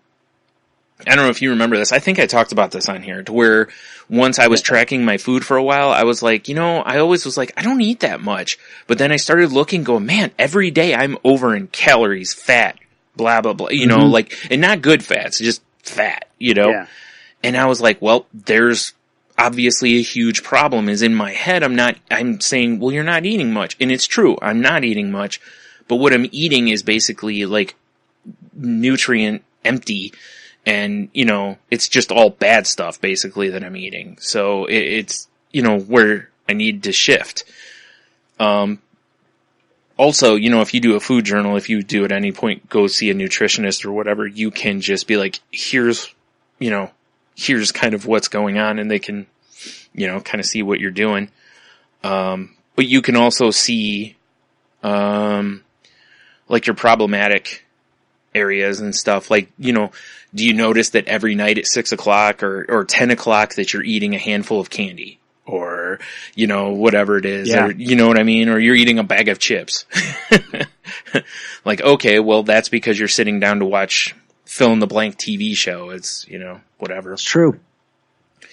I don't know if you remember this. I think I talked about this on here, to where once I was tracking my food for a while, I was like, I always was like, I don't eat that much. But then I started looking, going, man, every day I'm over in calories, fat, blah, blah, blah, and not good fats, just fat, Yeah. And I was like, well, there's obviously a huge problem is in my head. I'm saying, well, you're not eating much. And it's true. I'm not eating much, but what I'm eating is basically nutrient empty. And, it's just all bad stuff, basically, that I'm eating. So it's, where I need to shift. Also, if you do a food journal, if you do at any point go see a nutritionist or whatever, you can just be like, here's kind of what's going on, and they can, kind of see what you're doing. But you can also see, your problematic areas and stuff. Do you notice that every night at 6 o'clock or 10 o'clock that you're eating a handful of candy, or, whatever it is, or, you know what I mean? Or you're eating a bag of chips. Okay, well, that's because you're sitting down to watch fill in the blank TV show. It's, whatever. It's true.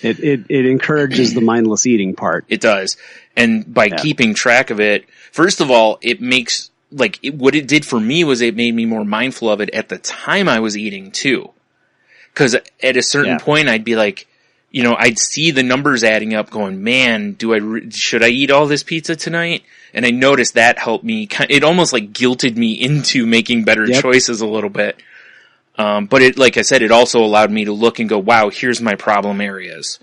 It encourages the mindless eating part. It does. And by keeping track of it, first of all, it makes what it did for me was it made me more mindful of it at the time I was eating too. Cause at a certain point I'd be like, you know, I'd see the numbers adding up going, man, should I eat all this pizza tonight? And I noticed that helped me, it almost like guilted me into making better choices a little bit. But it, like I said, it also allowed me to look and go, wow, here's my problem areas.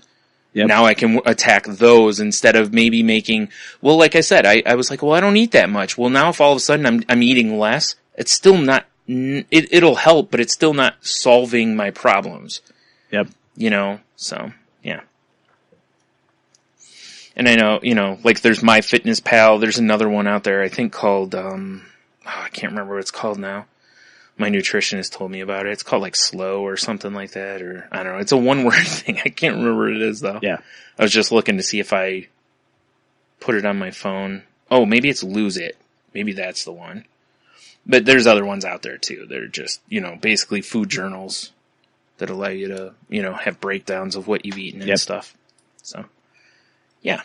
Yep. Now I can attack those instead of maybe making, well, like I said, I was like, well, I don't eat that much. Well, now if all of a sudden I'm eating less, it's still not, it'll help, but it's still not solving my problems. Yep. You know, so, yeah. And I know, you know, like there's MyFitnessPal, there's another one out there, I think called, I can't remember what it's called now. My nutritionist told me about it. It's called like Slow or something like that, or I don't know. It's a one-word thing. I can't remember what it is though. Yeah. I was just looking to see if I put it on my phone. Oh, maybe it's Lose It. Maybe that's the one. But there's other ones out there too. They're just, you know, basically food journals that allow you to, you know, have breakdowns of what you've eaten and stuff. So, yeah.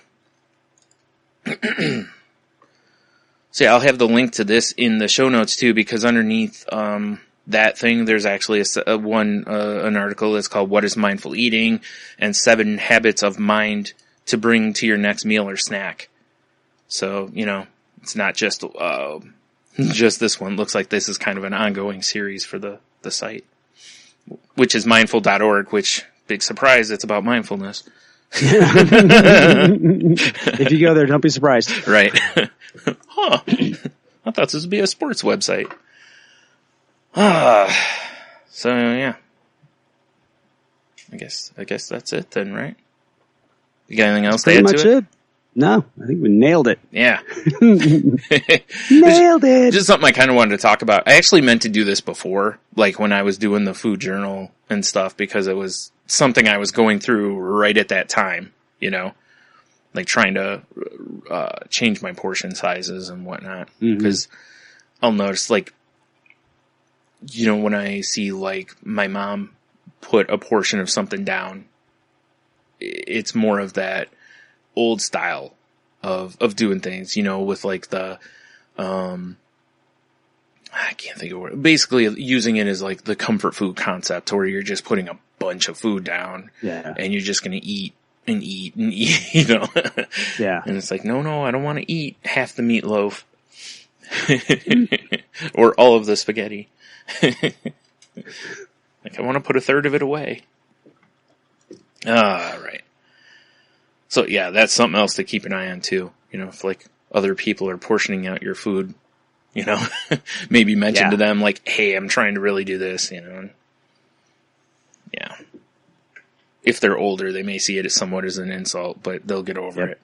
So yeah, I'll have the link to this in the show notes too, because underneath that thing, there's actually an article that's called "What is Mindful Eating?" and 7 Habits of Mind to Bring to Your Next Meal or Snack. So, you know, it's not just this one. It looks like this is kind of an ongoing series for the site, which is mindful.org, which, big surprise, it's about mindfulness. If you go there, don't be surprised. Right. Huh. I thought this would be a sports website. So yeah. I guess that's it then, right? You got anything else to add to it? Pretty much it. No, I think we nailed it. Yeah. Nailed it. Just something I kind of wanted to talk about. I actually meant to do this before, like when I was doing the food journal and stuff, because it was something I was going through right at that time, you know, like trying to change my portion sizes and whatnot. Because I'll notice, like, you know, when I see like my mom put a portion of something down, it's more of that old style of doing things, you know, with like the, I can't think of what, basically using it as like the comfort food concept where you're just putting a bunch of food down and you're just going to eat and eat and eat, you know? Yeah. And it's like, no, I don't want to eat half the meatloaf or all of the spaghetti. Like I want to put a third of it away. Right. So yeah, that's something else to keep an eye on too. You know, if like other people are portioning out your food, you know, maybe mention to them like, hey, I'm trying to really do this, you know. Yeah. If they're older, they may see it as somewhat as an insult, but they'll get over it.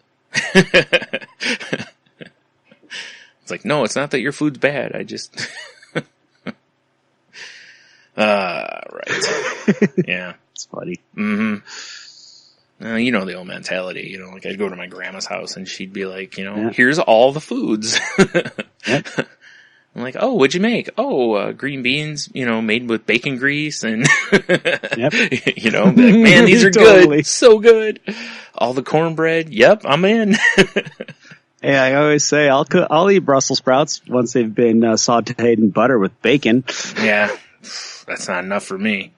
It's like, no, it's not that your food's bad. I just, right. Yeah. It's funny. Mm-hmm. You know the old mentality, you know, like I'd go to my grandma's house and she'd be like, you know, here's all the foods. I'm like, oh, what'd you make? Oh, green beans, you know, made with bacon grease and, you know, like, man, these are good. So good. All the cornbread. Yep, I'm in. Yeah, I always say I'll eat Brussels sprouts once they've been sauteed in butter with bacon. Yeah, that's not enough for me.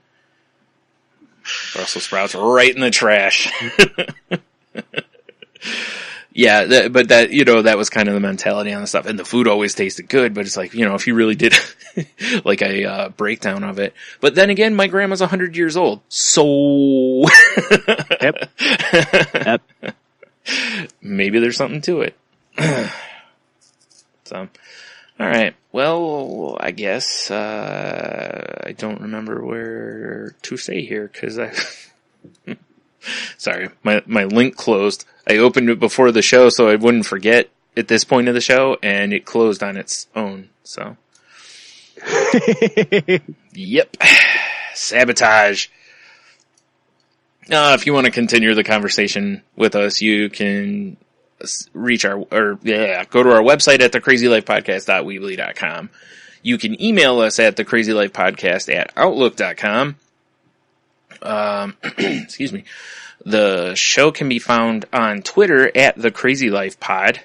Brussels sprouts right in the trash. Yeah, but that, you know, that was kind of the mentality on the stuff. And the food always tasted good, but it's like, you know, if you really did like a breakdown of it. But then again, my grandma's 100 years old. So yep. Maybe there's something to it. So, all right. Well, I guess I don't remember where to say here because sorry, my link closed. I opened it before the show so I wouldn't forget at this point of the show, and it closed on its own. So, yep, sabotage. If you want to continue the conversation with us, you can reach go to our website at thecrazylifepodcast.weebly.com. You can email us at thecrazylifepodcast@outlook.com. Excuse me. The show can be found on Twitter at thecrazylifepod.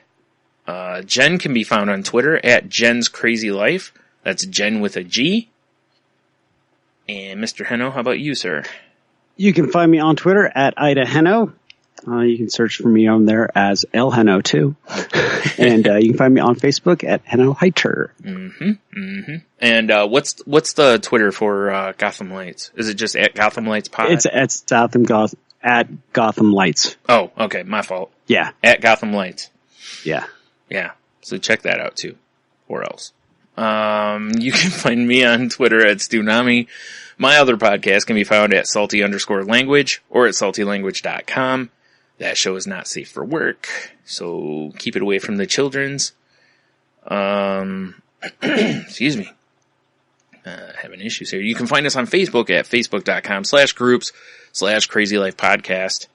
Jen can be found on Twitter at Jen's Crazy Life. That's Jen with a G. And Mr. Heno, how about you, sir? You can find me on Twitter at Ida Heno. You can search for me on there as El Heno too. And you can find me on Facebook at Heno Heiter. And what's the Twitter for Gotham Lights? Is it just at Gotham Lights Pod? It's at Gotham Lights. Oh, okay, my fault. Yeah. At Gotham Lights. Yeah. Yeah. So check that out too. Or else. You can find me on Twitter at Stunami. My other podcast can be found at salty_language or at saltylanguage.com. That show is not safe for work, so keep it away from the children's. Excuse me. Having issues here. You can find us on Facebook at facebook.com/groups/crazylifepodcast.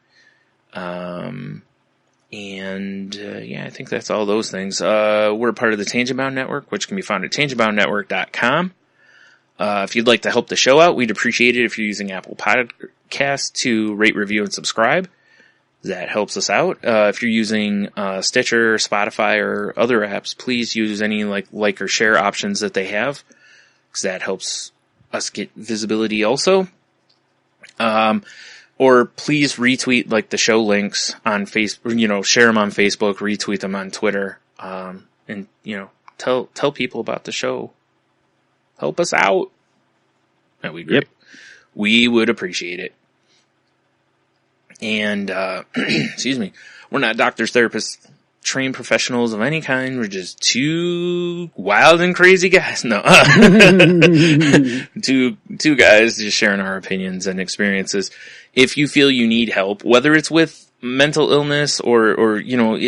Yeah, I think that's all those things. We're part of the Tangent Bound Network, which can be found at tangentboundnetwork.com. If you'd like to help the show out, we'd appreciate it if you're using Apple Podcasts to rate, review, and subscribe. That helps us out. If you're using Stitcher, Spotify, or other apps, please use any like or share options that they have, because that helps us get visibility also. Or please retweet the show links on Facebook, share them on Facebook, retweet them on Twitter, and tell people about the show. Help us out. That'd be great. Yep. We would appreciate it. And excuse me, we're not doctors, therapists, trained professionals of any kind. We're just two wild and crazy guys. No, two guys just sharing our opinions and experiences. If you feel you need help, whether it's with mental illness or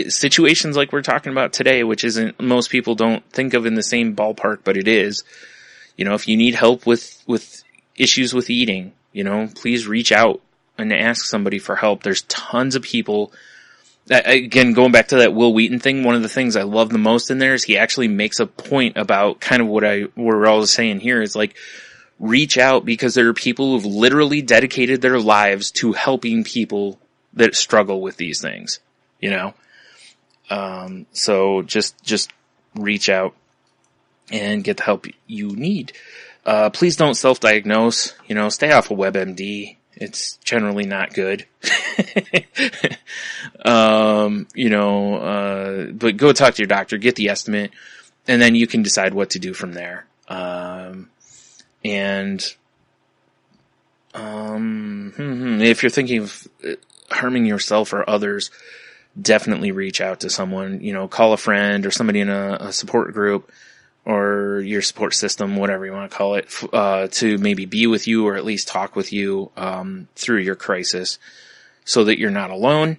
situations like we're talking about today, which isn't, most people don't think of in the same ballpark, but it is. If you need help with issues with eating, please reach out and ask somebody for help. There's tons of people. Again, going back to that Will Wheaton thing, one of the things I love the most in there is he actually makes a point about kind of what we're all saying here is reach out, because there are people who've literally dedicated their lives to helping people that struggle with these things, so just reach out and get the help you need. Please don't self-diagnose, stay off of WebMD. It's generally not good. But go talk to your doctor, get the estimate, and then you can decide what to do from there. If you're thinking of harming yourself or others, definitely reach out to someone, call a friend or somebody in a support group or your support system, whatever you want to call it, to maybe be with you or at least talk with you through your crisis so that you're not alone.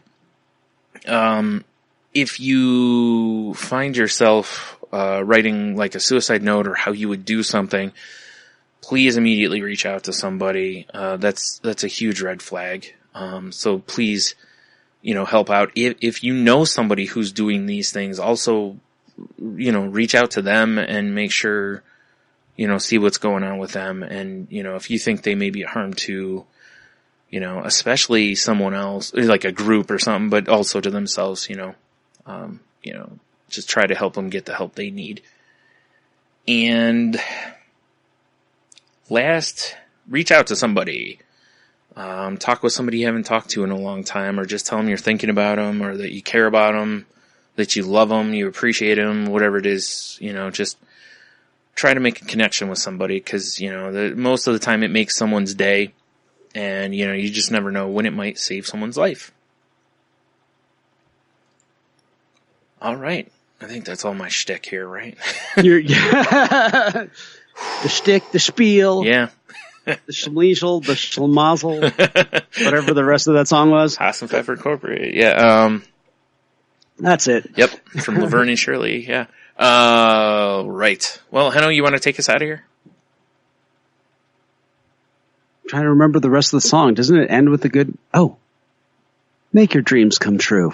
If you find yourself writing a suicide note or how you would do something, please immediately reach out to somebody. That's a huge red flag. So please, help out. If you know somebody who's doing these things, also, reach out to them and make sure, see what's going on with them. And, if you think they may be a harm to, especially someone else, like a group or something, but also to themselves, just try to help them get the help they need. And last, reach out to somebody. Talk with somebody you haven't talked to in a long time, or just tell them you're thinking about them, or that you care about them, that you love them, you appreciate them, whatever it is, just try to make a connection with somebody, because, most of the time it makes someone's day, and, you just never know when it might save someone's life. All right. I think that's all my shtick here, right? The shtick, the spiel. Yeah. The schmeasel, the schlemazel, whatever the rest of that song was. Haas and Pfeffer Incorporated. Yeah. That's it. Yep. From Laverne and Shirley. Yeah. Right. Well, Heno, you want to take us out of here? I'm trying to remember the rest of the song. Doesn't it end with a good, make your dreams come true.